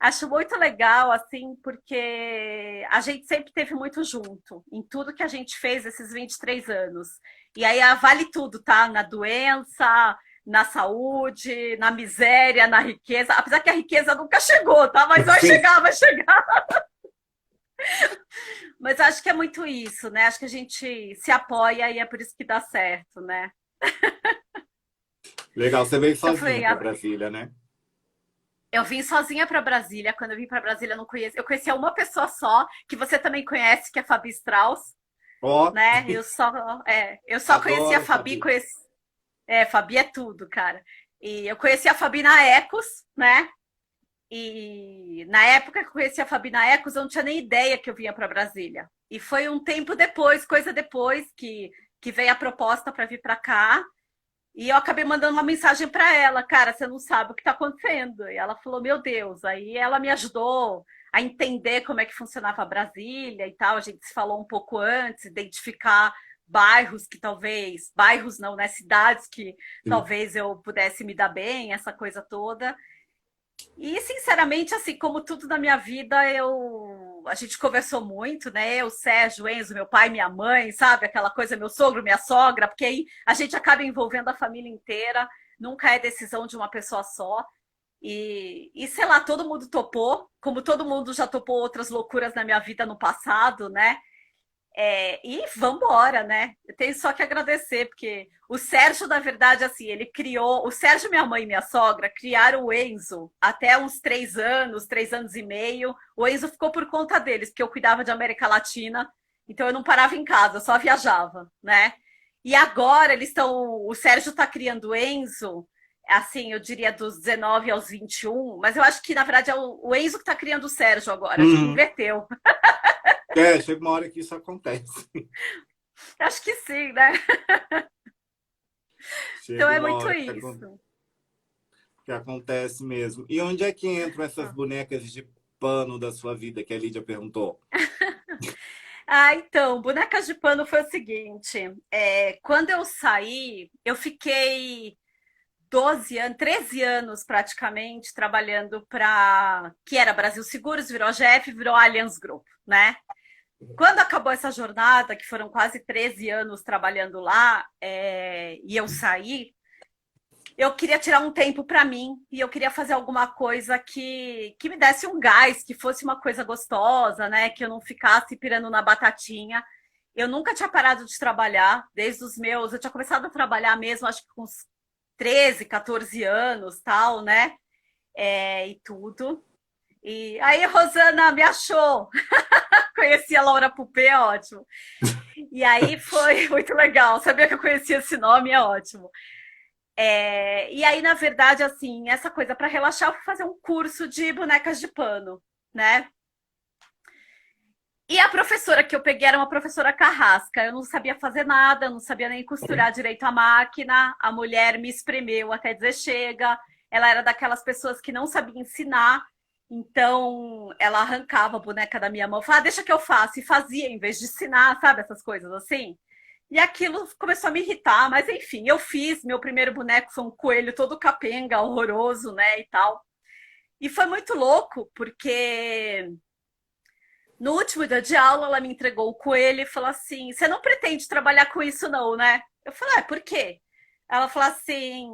Acho muito legal, assim, porque a gente sempre teve muito junto em tudo que a gente fez esses 23 anos. E aí vale tudo, tá? Na doença, na saúde, na miséria, na riqueza. Apesar que a riqueza nunca chegou, tá? Mas vai Sim. chegar, vai chegar. Mas acho que é muito isso, né? Acho que a gente se apoia e é por isso que dá certo, né? Legal, você veio Então sozinha foi, para Brasília, né? eu vim sozinha para Brasília. Quando eu vim para Brasília, eu não conhecia. Eu conhecia uma pessoa só, que você também conhece, que é a Fabi Strauss, Ó, né? Eu só conhecia a adoro, Fabi, Fabi. Fabi é tudo, cara. E eu conheci a Fabi na Ecos, né? E na época que eu conheci a Fabi na Ecos, eu não tinha nem ideia que eu vinha para Brasília. E foi um tempo depois, coisa depois, que veio a proposta para vir para cá. E eu acabei mandando uma mensagem para ela, cara, você não sabe o que está acontecendo. E ela falou, meu Deus. Aí ela me ajudou a entender como é que funcionava Brasília e tal. A gente se falou um pouco antes, identificar bairros que talvez, bairros não, né? Cidades que Sim. talvez eu pudesse me dar bem, essa coisa toda. E, sinceramente, assim, como tudo na minha vida, a gente conversou muito, né? Eu, Sérgio, Enzo, meu pai, minha mãe, sabe? Aquela coisa, meu sogro, minha sogra, porque aí a gente acaba envolvendo a família inteira, nunca é decisão de uma pessoa só. E sei lá, todo mundo topou, como todo mundo já topou outras loucuras na minha vida no passado, né? E vambora, né? Eu tenho só que agradecer, porque o Sérgio, na verdade, assim, ele criou. O Sérgio, minha mãe e minha sogra criaram o Enzo até uns 3 anos, 3 anos e meio. O Enzo ficou por conta deles, porque eu cuidava de América Latina, então eu não parava em casa, eu só viajava, né? E agora eles estão. O Sérgio está criando o Enzo, assim, eu diria dos 19 aos 21, mas eu acho que, na verdade, é o Enzo que está criando o Sérgio agora, acho que Uhum. inverteu. Chega uma hora que isso acontece. Acho que sim, né? Então Chega é uma muito hora isso. que acontece mesmo. E onde é que entram essas Ah, bonecas de pano da sua vida que a Lídia perguntou? então, Bonecas de Pano foi o seguinte: quando eu saí, eu fiquei 12 anos, 13 anos praticamente trabalhando para que era Brasil Seguros, virou GF, virou Allianz Group, né? Quando acabou essa jornada, que foram quase 13 anos trabalhando lá, e eu saí, eu queria tirar um tempo para mim e eu queria fazer alguma coisa que me desse um gás, que fosse uma coisa gostosa, né? Que eu não ficasse pirando na batatinha. Eu nunca tinha parado de trabalhar, desde os meus. Eu tinha começado a trabalhar mesmo, acho que com uns 13, 14 anos, tal, né? E tudo. E aí, Rosana me achou. Conheci a Laura Pupê, é ótimo. E aí foi muito legal. Sabia que eu conhecia esse nome, é ótimo. E aí, na verdade, assim, essa coisa para relaxar, eu fui fazer um curso de bonecas de pano, né? E a professora que eu peguei era uma professora carrasca. Eu não sabia fazer nada, não sabia nem costurar direito a máquina. A mulher me espremeu até dizer chega. Ela era daquelas pessoas que não sabia ensinar. Então, ela arrancava a boneca da minha mão, falava, ah, deixa que eu faço, e fazia em vez de ensinar, sabe? Essas coisas assim. E aquilo começou a me irritar, mas enfim, eu fiz. Meu primeiro boneco foi um coelho todo capenga, horroroso, né? E tal. E foi muito louco, porque no último dia de aula, ela me entregou o coelho e falou assim: Você não pretende trabalhar com isso, não, né? Eu falei: por quê? Ela falou assim: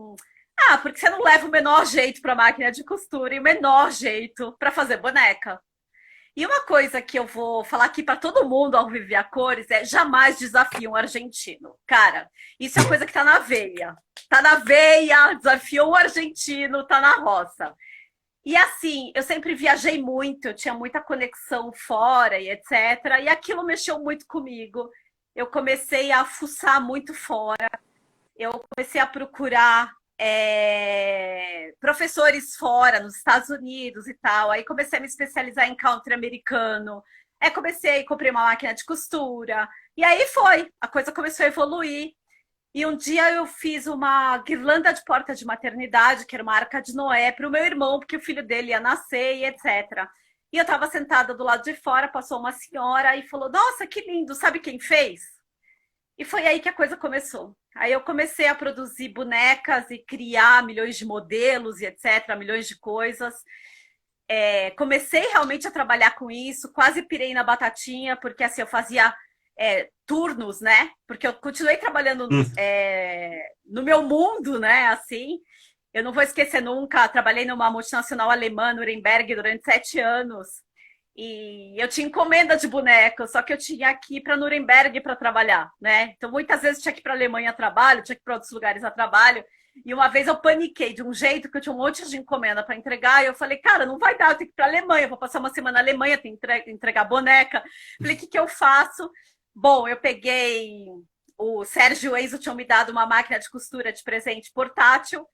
Ah, porque você não leva o menor jeito para máquina de costura e o menor jeito para fazer boneca. E uma coisa que eu vou falar aqui para todo mundo ao viver a cores é jamais desafie um argentino. Cara, isso é coisa que tá na veia. Tá na veia, desafiou um argentino, tá na roça. E assim, eu sempre viajei muito, eu tinha muita conexão fora e etc. E aquilo mexeu muito comigo. Eu comecei a fuçar muito fora, eu comecei a procurar professores fora, nos Estados Unidos e tal. Aí comecei a me especializar em country americano. Aí comprei uma máquina de costura. E aí foi, a coisa começou a evoluir. E um dia eu fiz uma guirlanda de porta de maternidade, que era uma arca de Noé, para o meu irmão, porque o filho dele ia nascer e etc. E eu estava sentada do lado de fora, passou uma senhora e falou: Nossa, que lindo, sabe quem fez? E foi aí que a coisa começou. Aí eu comecei a produzir bonecas e criar milhões de modelos e etc., milhões de coisas. comecei realmente a trabalhar com isso, quase pirei na batatinha, porque assim, eu fazia turnos, né? Porque eu continuei trabalhando no meu mundo, né? Assim, eu não vou esquecer nunca, trabalhei numa multinacional alemã, Nuremberg, durante 7 anos. E eu tinha encomenda de boneco, só que eu tinha que ir para Nuremberg para trabalhar, né? Então, muitas vezes eu tinha que ir para a Alemanha a trabalho, tinha que ir para outros lugares a trabalho. E uma vez eu paniquei de um jeito que eu tinha um monte de encomenda para entregar. E eu falei, cara, não vai dar, eu tenho que ir para a Alemanha, eu vou passar uma semana na Alemanha, tenho que entregar boneca. Falei, o que, que eu faço? Bom, eu peguei. O Sérgio e o Enzo tinham me dado uma máquina de costura de presente portátil.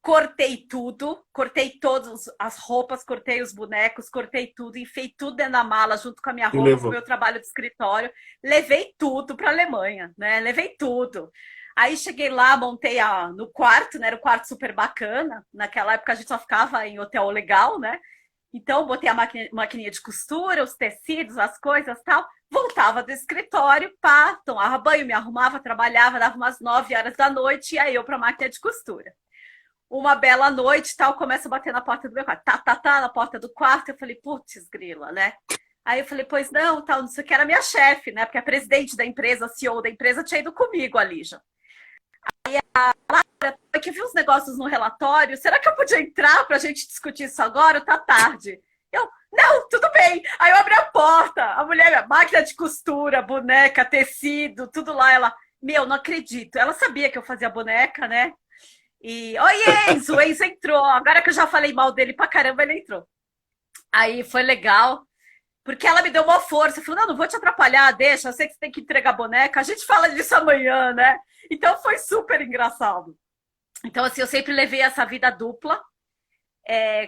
Cortei tudo, cortei todas as roupas, cortei os bonecos, cortei tudo, enfiei tudo dentro da mala junto com a minha E roupa para o levou. meu trabalho de escritório. Levei tudo para a Alemanha, né? Levei tudo. Aí cheguei lá, montei no quarto, né? Era um quarto super bacana. Naquela época a gente só ficava em hotel legal, né? Então, botei a maquininha de costura, os tecidos, as coisas tal. Voltava do escritório, pá, tomava banho, me arrumava, trabalhava, dava umas 9 horas da noite e aí eu para a máquina de costura. Uma bela noite, tal, começa a bater na porta do meu quarto. Tá, na porta do quarto. Eu falei, putz, grila, né? Aí eu falei, pois não, tal, não sei o que, era minha chefe, né? Porque a presidente da empresa, a CEO da empresa, tinha ido comigo ali já. Que vi uns negócios no relatório, será que eu podia entrar pra gente discutir isso agora? Tá tarde. Eu, não, tudo bem. Aí eu abri a porta, a mulher, máquina de costura, boneca, tecido, tudo lá. Ela, meu, não acredito. Ela sabia que eu fazia boneca, né? E, oi, Enzo, o Enzo entrou. Agora que eu já falei mal dele pra caramba, ele entrou. Aí foi legal, porque ela me deu uma força. Falou, não vou te atrapalhar, deixa, eu sei que você tem que entregar boneca. A gente fala disso amanhã, né? Então foi super engraçado. Então, assim, eu sempre levei essa vida dupla.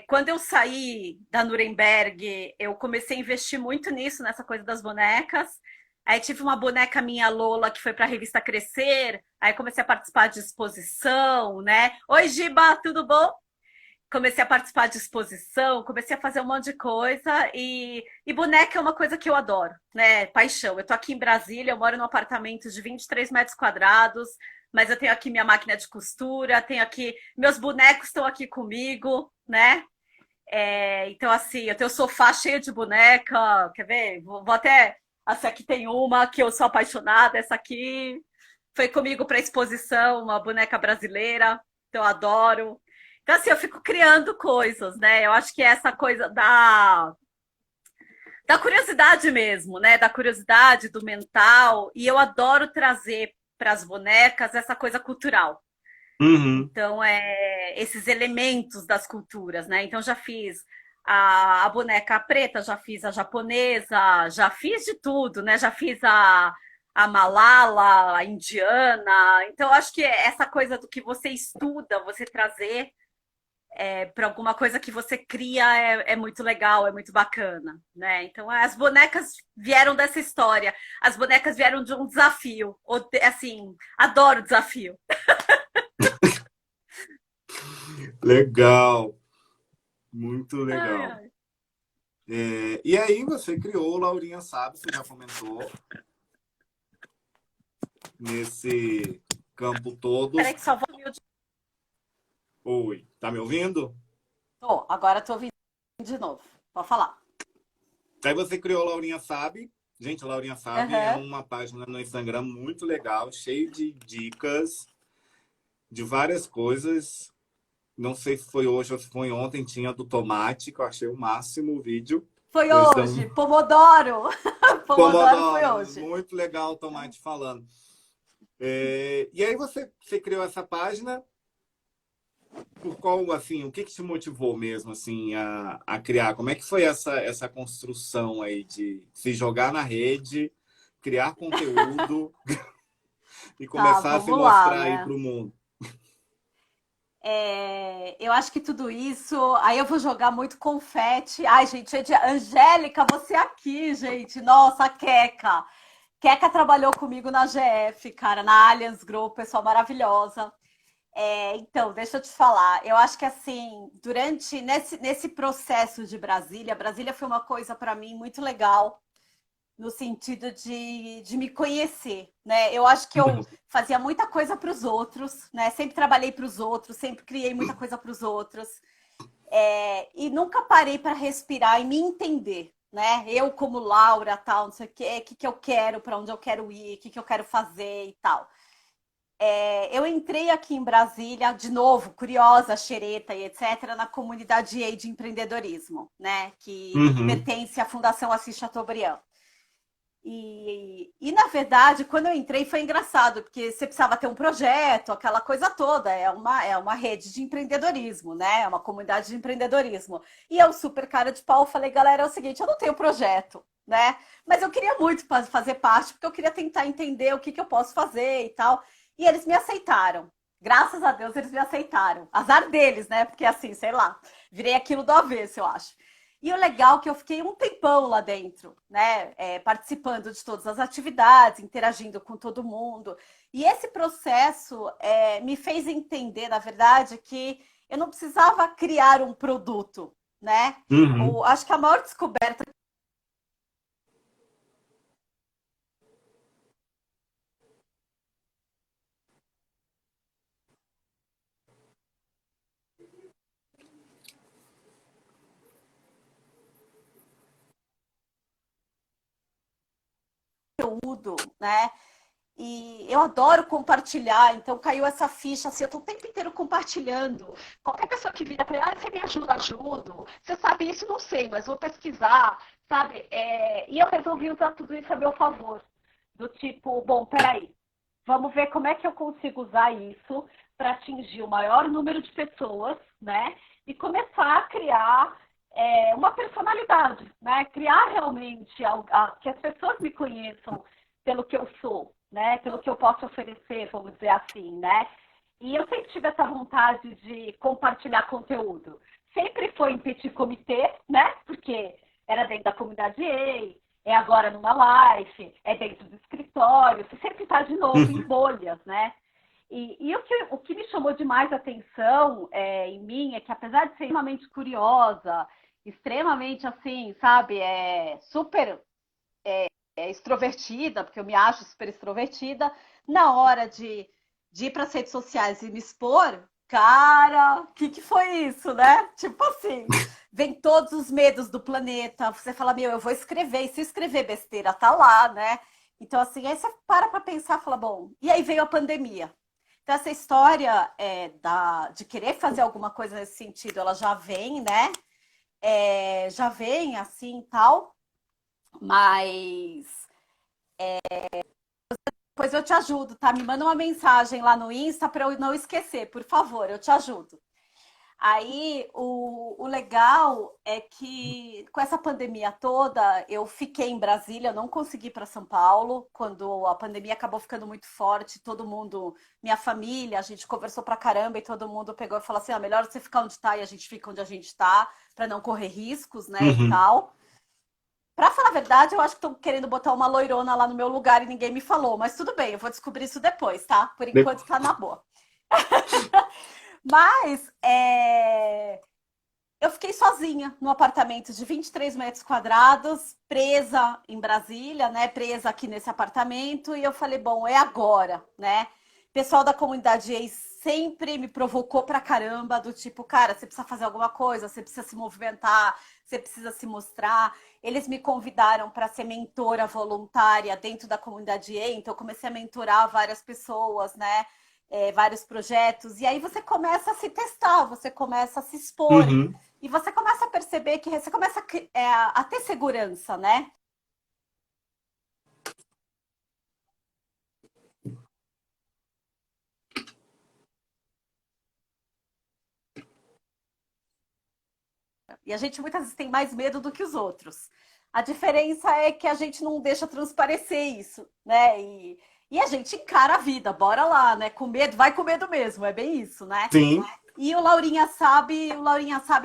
Quando eu saí da Nuremberg, eu comecei a investir muito nisso, nessa coisa das bonecas. Aí tive uma boneca minha, Lola, que foi para a revista Crescer. Aí comecei a participar de exposição, né? Oi, Giba, tudo bom? Comecei a participar de exposição, comecei a fazer um monte de coisa. E boneca é uma coisa que eu adoro, né? Paixão. Eu tô aqui em Brasília, eu moro num apartamento de 23 metros quadrados, mas eu tenho aqui minha máquina de costura, tenho aqui. Meus bonecos estão aqui comigo, né? Então, assim, eu tenho o sofá cheio de boneca. Quer ver? Vou até. Essa aqui tem uma que eu sou apaixonada. Essa aqui foi comigo para a exposição, uma boneca brasileira. Então, eu adoro. Então, assim, eu fico criando coisas, né? Eu acho que é essa coisa da curiosidade mesmo, né? Da curiosidade, do mental. E eu adoro trazer para as bonecas essa coisa cultural. Uhum. Então, esses elementos das culturas, né? Então, já fiz a boneca preta, já fiz a japonesa, já fiz de tudo, né? Já fiz a Malala, a indiana. Então, acho que essa coisa do que você estuda, você trazer para alguma coisa que você cria é muito legal, é muito bacana, né? Então, as bonecas vieram dessa história. As bonecas vieram de um desafio. Assim, adoro desafio. Legal, muito Ai, legal. ai. E aí você criou o Laurinha Sabe, você já comentou, nesse campo todo. Peraí que só vou mute. Oi, tá me ouvindo? Agora tô ouvindo de novo. Pode falar. Aí você criou o Laurinha Sabe. Gente, Laurinha Sabe é Aham. uma página no Instagram muito legal, cheio de dicas de várias coisas. Não sei se foi hoje ou se foi ontem, tinha do tomate, que eu achei o máximo o vídeo. Foi Eles dão hoje. Pomodoro. Pomodoro foi Pomodoro, hoje. muito legal o tomate falando. E aí você criou essa página por qual, assim, o que te motivou mesmo, assim, a criar? Como é que foi essa construção aí de se jogar na rede, criar conteúdo e Tá, começar a se vamos lá, mostrar aí né? para o mundo? Eu acho que tudo isso. Aí eu vou jogar muito confete. Ai, gente, Angélica, você aqui, gente. Nossa, a Queca. Queca trabalhou comigo na GF, cara, na Allianz Group, pessoal maravilhosa. Então, deixa eu te falar. Eu acho que assim, nesse processo de Brasília, Brasília foi uma coisa para mim muito legal no sentido de me conhecer, né? Eu acho que eu fazia muita coisa para os outros, né? Sempre trabalhei para os outros, sempre criei muita coisa para os outros. E nunca parei para respirar e me entender, né? Eu como Laura, tal, não sei o que eu quero, para onde eu quero ir, o que eu quero fazer e tal. Eu entrei aqui em Brasília, de novo, curiosa, xereta e etc., na comunidade EI de empreendedorismo, né? Que Uhum. pertence à Fundação Assis Chateaubriand. Na verdade, quando eu entrei foi engraçado, porque você precisava ter um projeto, aquela coisa toda. É uma rede de empreendedorismo, né? É uma comunidade de empreendedorismo. E eu, super cara de pau, falei, galera, é o seguinte, eu não tenho projeto, né? Mas eu queria muito fazer parte, porque eu queria tentar entender o que eu posso fazer e tal. E eles me aceitaram. Graças a Deus eles me aceitaram. Azar deles, né? Porque assim, sei lá, virei aquilo do avesso, eu acho. E o legal é que eu fiquei um tempão lá dentro, né? Participando de todas as atividades, interagindo com todo mundo. E esse processo me fez entender, na verdade, que eu não precisava criar um produto, né? Uhum. Acho que a maior descoberta é conteúdo, né? E eu adoro compartilhar, então caiu essa ficha, assim, eu tô o tempo inteiro compartilhando. Qualquer pessoa que vira para você me ajuda, ajudo. Você sabe isso? Não sei, mas vou pesquisar, sabe? E eu resolvi usar tudo isso a meu favor. Do tipo, bom, peraí, vamos ver como é que eu consigo usar isso para atingir o maior número de pessoas, né? E começar a criar uma personalidade, né? Criar realmente que as pessoas me conheçam pelo que eu sou, né? Pelo que eu posso oferecer, vamos dizer assim, né? E eu sempre tive essa vontade de compartilhar conteúdo. Sempre foi em petit comitê, né? Porque era dentro da comunidade EI, é agora numa live, é dentro do escritório, você sempre está de novo em Uhum. bolhas, né? O que me chamou demais a atenção em mim é que, apesar de ser extremamente curiosa, extremamente assim, sabe, super extrovertida, porque eu me acho super extrovertida, na hora de ir para as redes sociais e me expor, cara, o que foi isso, né? Tipo assim, vem todos os medos do planeta, você fala, meu, eu vou escrever, e se escrever besteira, tá lá, né? Então, assim, aí você para pensar, fala, bom, e aí veio a pandemia. Então, essa história de querer fazer alguma coisa nesse sentido, ela já vem, né? Já vem assim tal, mas pois eu te ajudo, tá? Me manda uma mensagem lá no Insta para eu não esquecer, por favor, eu te ajudo. Aí o legal é que com essa pandemia toda, eu fiquei em Brasília, eu não consegui ir para São Paulo. Quando a pandemia acabou ficando muito forte, todo mundo, minha família, a gente conversou pra caramba e todo mundo pegou e falou assim: ah, melhor você ficar onde está e a gente fica onde a gente está, para não correr riscos, né? E Uhum. tal. Pra falar a verdade, eu acho que estão querendo botar uma loirona lá no meu lugar e ninguém me falou, mas tudo bem, eu vou descobrir isso depois, tá? Por enquanto tá na boa. Mas eu fiquei sozinha no apartamento de 23 metros quadrados, presa em Brasília, né? Presa aqui nesse apartamento, e eu falei, bom, é agora, né? O pessoal da comunidade ex sempre me provocou pra caramba, do tipo, cara, você precisa fazer alguma coisa, você precisa se movimentar, você precisa se mostrar. Eles me convidaram para ser mentora voluntária dentro da comunidade E, então eu comecei a mentorar várias pessoas, né? Vários projetos, e aí você começa a se testar, você começa a se expor, Uhum. e você começa a perceber que você começa a ter segurança, né? E a gente muitas vezes tem mais medo do que os outros. A diferença é que a gente não deixa transparecer isso, né? E a gente encara a vida, bora lá, né? Com medo, vai com medo mesmo, é bem isso, né? Sim. E o Laurinha Sabe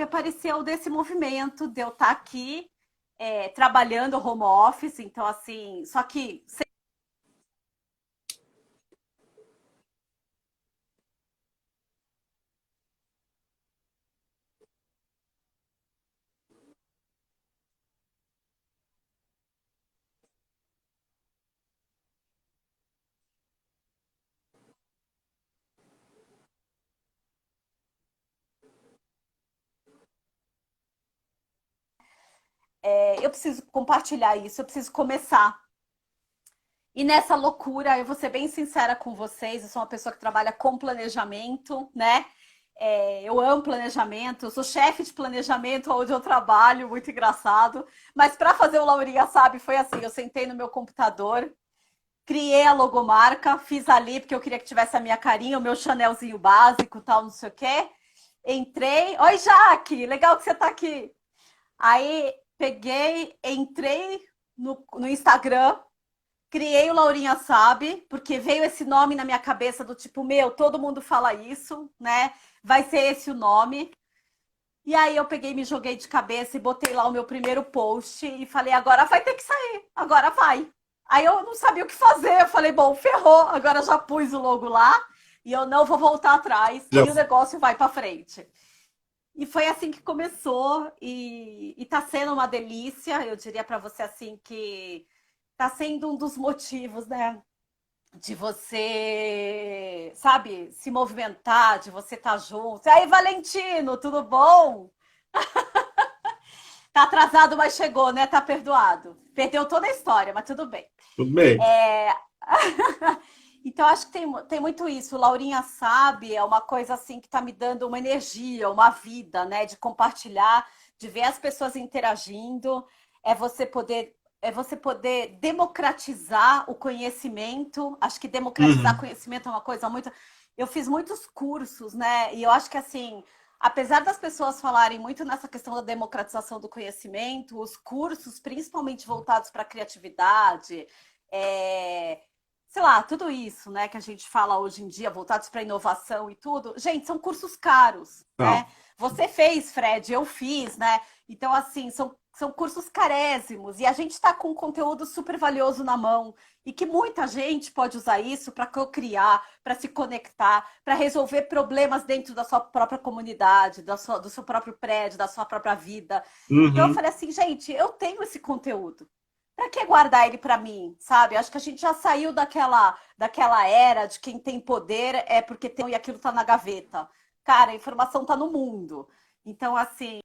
apareceu desse movimento de eu estar aqui trabalhando home office, então assim, só que eu preciso compartilhar isso, eu preciso começar. E nessa loucura, eu vou ser bem sincera com vocês, eu sou uma pessoa que trabalha com planejamento, né? Eu amo planejamento, eu sou chefe de planejamento onde eu trabalho, muito engraçado. Mas para fazer o Laurinha Sabe, foi assim, eu sentei no meu computador, criei a logomarca, fiz ali porque eu queria que tivesse a minha carinha, o meu Chanelzinho básico, tal, não sei o quê. Entrei, oi Jaque, legal que você tá aqui. Aí peguei, entrei no Instagram, criei o Laurinha Sabe, porque veio esse nome na minha cabeça do tipo, meu, todo mundo fala isso, né? Vai ser esse o nome. E aí eu peguei, me joguei de cabeça e botei lá o meu primeiro post e falei, agora vai ter que sair, agora vai. Aí eu não sabia o que fazer, eu falei, bom, ferrou, agora já pus o logo lá e eu não vou voltar atrás Já. e o negócio vai para frente. E foi assim que começou e tá sendo uma delícia, eu diria para você assim que tá sendo um dos motivos, né, de você, sabe, se movimentar, de você estar junto. E aí, Valentino, tudo bom? Tá atrasado, mas chegou, né? Tá perdoado. Perdeu toda a história, mas tudo bem. Tudo bem. É... Então, acho que tem muito isso. Laurinha Sabe, é uma coisa assim que tá me dando uma energia, uma vida, né? De compartilhar, de ver as pessoas interagindo, é você poder democratizar o conhecimento. Acho que democratizar Uhum. conhecimento é uma coisa muito. Eu fiz muitos cursos, né? E eu acho que assim, apesar das pessoas falarem muito nessa questão da democratização do conhecimento, os cursos, principalmente voltados para a criatividade, é, sei lá, tudo isso, né, que a gente fala hoje em dia, voltados para inovação e tudo, gente, são cursos caros, Não. né? Você fez, Fred, eu fiz, né? Então, assim, são cursos carésimos e a gente está com um conteúdo super valioso na mão e que muita gente pode usar isso para criar, para se conectar, para resolver problemas dentro da sua própria comunidade, do seu próprio prédio, da sua própria vida. Então, eu Uhum. falei assim, gente, eu tenho esse conteúdo. Para que guardar ele para mim, sabe? Acho que a gente já saiu daquela era de quem tem poder é porque tem e aquilo tá na gaveta. Cara, a informação tá no mundo. Então, assim,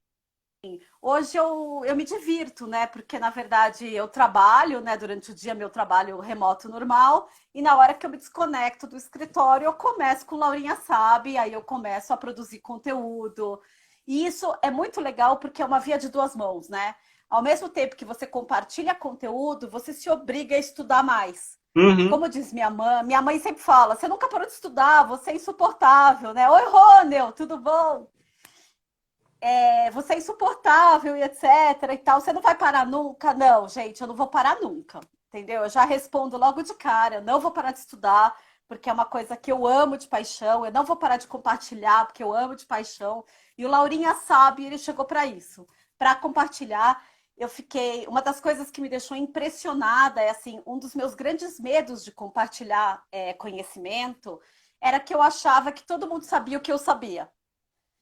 hoje eu me divirto, né? Porque, na verdade, eu trabalho, né? Durante o dia, meu trabalho remoto normal. E na hora que eu me desconecto do escritório, eu começo com Laurinha Sabe, aí eu começo a produzir conteúdo. E isso é muito legal porque é uma via de duas mãos, né? Ao mesmo tempo que você compartilha conteúdo, você se obriga a estudar mais. Uhum. Como diz minha mãe sempre fala, você nunca parou de estudar, você é insuportável, né? Oi, Ronel, tudo bom? Você é insuportável e etc e tal, você não vai parar nunca? Não, gente, eu não vou parar nunca, entendeu? Eu já respondo logo de cara, eu não vou parar de estudar, porque é uma coisa que eu amo de paixão, eu não vou parar de compartilhar, porque eu amo de paixão, e o Laurinha Sabe, ele chegou para isso, para compartilhar. Eu fiquei, uma das coisas que me deixou impressionada é assim, um dos meus grandes medos de compartilhar conhecimento era que eu achava que todo mundo sabia o que eu sabia.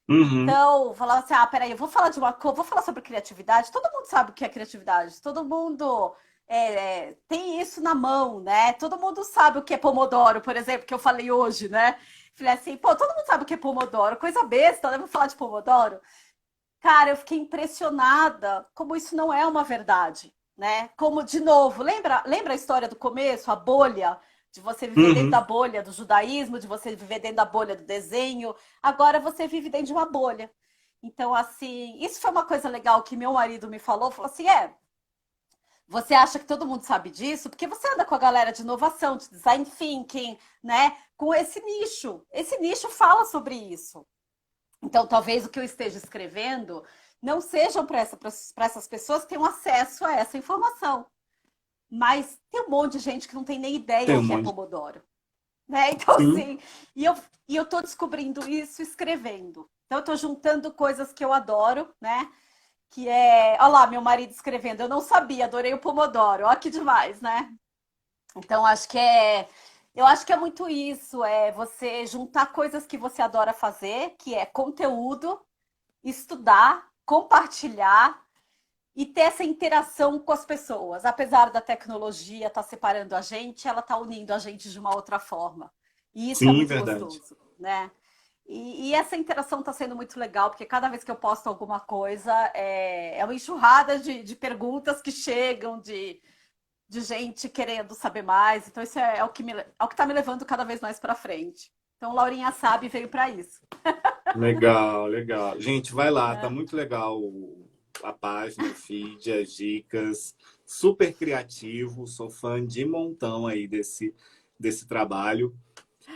Uhum. Então, falava assim, peraí, eu vou falar de uma coisa, vou falar sobre criatividade. Todo mundo sabe o que é criatividade. Todo mundo tem isso na mão, né? Todo mundo sabe o que é Pomodoro, por exemplo, que eu falei hoje, né? Falei assim, pô, todo mundo sabe o que é Pomodoro, coisa besta, né? Vou falar de Pomodoro. Cara, eu fiquei impressionada como isso não é uma verdade, né? Como, de novo, lembra a história do começo, a bolha, de você viver dentro da Uhum. bolha do judaísmo, de você viver dentro da bolha do desenho. Agora você vive dentro de uma bolha. Então, assim, isso foi uma coisa legal que meu marido me falou assim, você acha que todo mundo sabe disso? Porque você anda com a galera de inovação, de design thinking, né? Com esse nicho. Esse nicho fala sobre isso. Então, talvez o que eu esteja escrevendo não sejam para essas pessoas que tenham acesso a essa informação. Mas tem um monte de gente que não tem nem ideia Tem o um que é monte. Pomodoro. Né? Então, Sim. assim, e eu tô descobrindo isso escrevendo. Então, eu tô juntando coisas que eu adoro, né? Que é. Olha lá, meu marido escrevendo. Eu não sabia, adorei o Pomodoro. Olha que demais, né? Então, acho que é. Eu acho que é muito isso, é você juntar coisas que você adora fazer, que é conteúdo, estudar, compartilhar e ter essa interação com as pessoas. Apesar da tecnologia estar separando a gente, ela está unindo a gente de uma outra forma. E isso é Sim, muito verdade. gostoso, né? E essa interação está sendo muito legal, porque cada vez que eu posto alguma coisa, é uma enxurrada de perguntas que chegam, de gente querendo saber mais. Então, isso é o que está me levando cada vez mais para frente. Então, Laurinha Sabe veio para isso. Legal, legal. Gente, vai lá, tá Né? muito legal a página, o feed, as dicas. Super criativo, sou fã de montão aí desse trabalho.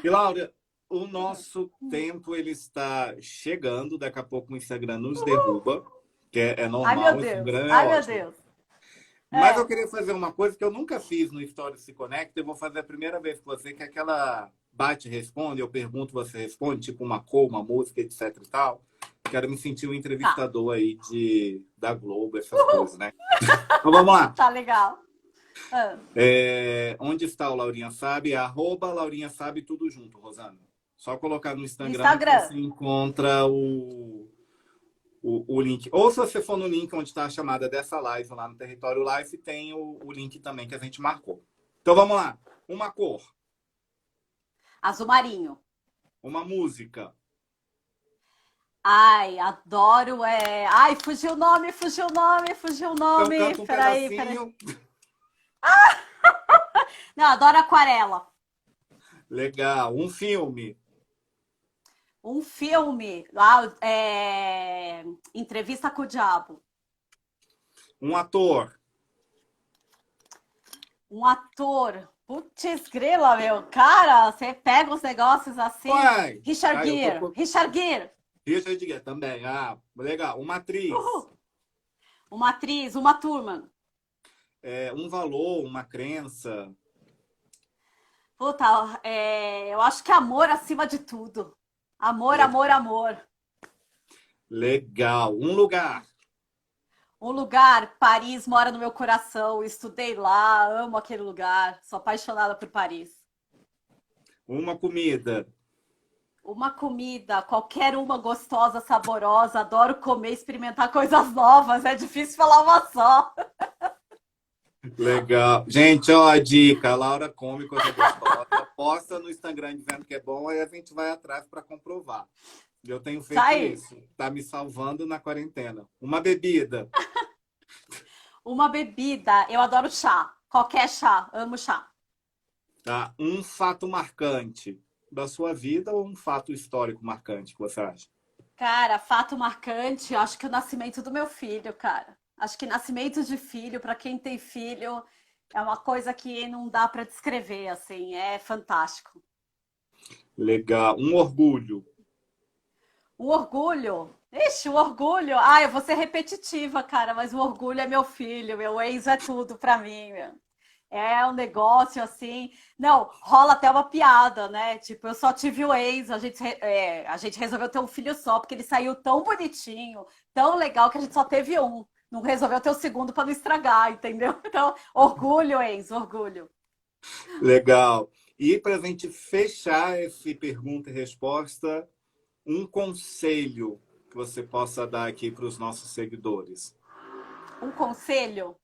E, Laura, o nosso tempo ele está chegando, daqui a pouco o Instagram nos derruba, que é Ai, meu normal, o Deus. Instagram é Ai, meu ótimo. Deus. Mas eu É. queria fazer uma coisa que eu nunca fiz no Stories Se Conecta, eu vou fazer a primeira vez com você, que é aquela bate e responde, eu pergunto, você responde, tipo uma cor, uma música, etc e tal. Quero me sentir um Tá. entrevistador aí da Globo, essas coisas, né? Então vamos lá. Tá legal. Ah. Onde está o Laurinha Sabe? É @ Laurinha Sabe, tudo junto, Rosana. Só colocar no No Instagram que Instagram. você encontra o link. Ou se você for no link onde está a chamada dessa live, lá no Território Live, tem o link também que a gente marcou. Então vamos lá. Uma cor, Azul marinho. uma música, Ai, adoro. Ai, fugiu o nome, fugiu o nome, fugiu o então nome. canta um Peraí, peraí. pedacinho. Não, adoro aquarela. Legal. Um filme, Um filme, lá, Entrevista com o Diabo. um ator. Um ator. Putz, grila, meu. Cara, você pega os negócios assim. Uai! Richard Ah, eu tô Gere. com Richard Gere. Richard Gere também. Ah, legal. Uma atriz. Uma atriz, uma turma. Um valor, uma crença. Puta, eu acho que amor acima de tudo. Amor, Le- amor, amor. Legal. Um lugar. Um lugar, Paris mora no meu coração. Estudei lá, amo aquele lugar. Sou apaixonada por Paris. Uma comida. Uma comida, qualquer uma gostosa, saborosa. Adoro comer, experimentar coisas novas. É difícil falar uma só. Legal. Gente, ó, a dica. A Laura come coisa gostosa. Posta no Instagram dizendo que é bom, aí a gente vai atrás para comprovar. Eu tenho Tá feito aí. isso. Tá me salvando na quarentena. Uma bebida. Uma bebida, eu adoro chá. Qualquer chá, amo chá. Tá? Um fato marcante da sua vida ou um fato histórico marcante que você acha? Cara, fato marcante, acho que o nascimento do meu filho, cara. Acho que nascimento de filho, para quem tem filho, é uma coisa que não dá para descrever, assim, é fantástico. Legal. Um orgulho. O orgulho. Ixi, o orgulho. Ah, eu vou ser repetitiva, cara, mas o orgulho é meu filho, meu ex é tudo pra mim, meu. É um negócio assim. Não, rola até uma piada, né? Tipo, eu só tive o ex, a gente resolveu ter um filho só, porque ele saiu tão bonitinho, tão legal, que a gente só teve um. Não resolveu ter o segundo para não estragar, entendeu? Então, orgulho, ex, orgulho. Legal. E para a gente fechar esse pergunta e resposta, um conselho que você possa dar aqui para os nossos seguidores. Um conselho.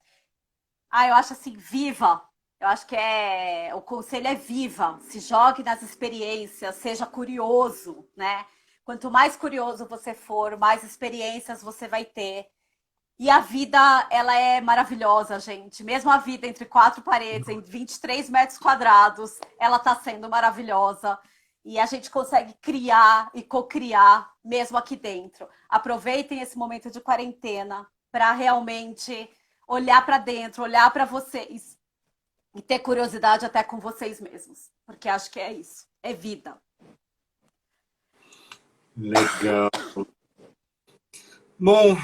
Ah, eu acho assim, viva. Eu acho que o conselho é viva. Se jogue nas experiências, seja curioso, né? Quanto mais curioso você for, mais experiências você vai ter. E a vida, ela é maravilhosa, gente. Mesmo a vida entre quatro paredes, em 23 metros quadrados, ela está sendo maravilhosa. E a gente consegue criar e co-criar mesmo aqui dentro. Aproveitem esse momento de quarentena para realmente olhar para dentro, olhar para vocês e ter curiosidade até com vocês mesmos. Porque acho que é isso. É vida. Legal. Bom,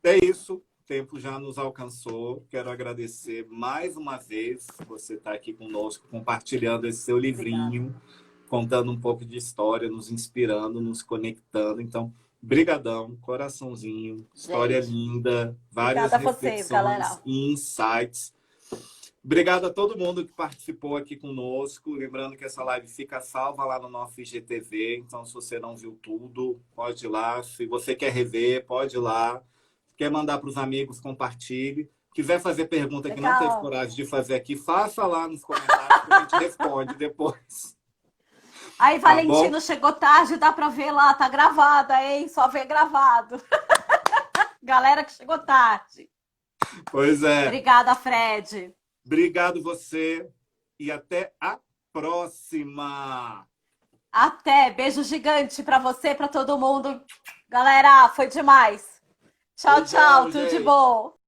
é isso. O tempo já nos alcançou. Quero agradecer mais uma vez você estar aqui conosco, compartilhando esse seu Obrigada. livrinho, contando um pouco de história, nos inspirando, nos conectando. Então, brigadão, coraçãozinho, história Gente, linda, várias obrigada a vocês, reflexões galera. e insights. Obrigado a todo mundo que participou aqui conosco. Lembrando que essa live fica salva lá no nosso IGTV. Então, se você não viu tudo, pode ir lá. Se você quer rever, pode ir lá. Quer mandar para os amigos, compartilhe. Quiser fazer pergunta que não teve Legal. coragem de fazer aqui, faça lá nos comentários que a gente responde depois. Aí, Tá bom? Valentino chegou tarde, dá pra ver lá, tá gravada, hein? Só vê gravado. Galera que chegou tarde. Pois é. Obrigada, Fred. Obrigado você e até a próxima. Até. Beijo gigante pra você, pra todo mundo. Galera, foi demais. Tchau, tchau. Beijão, Tudo de gente. bom.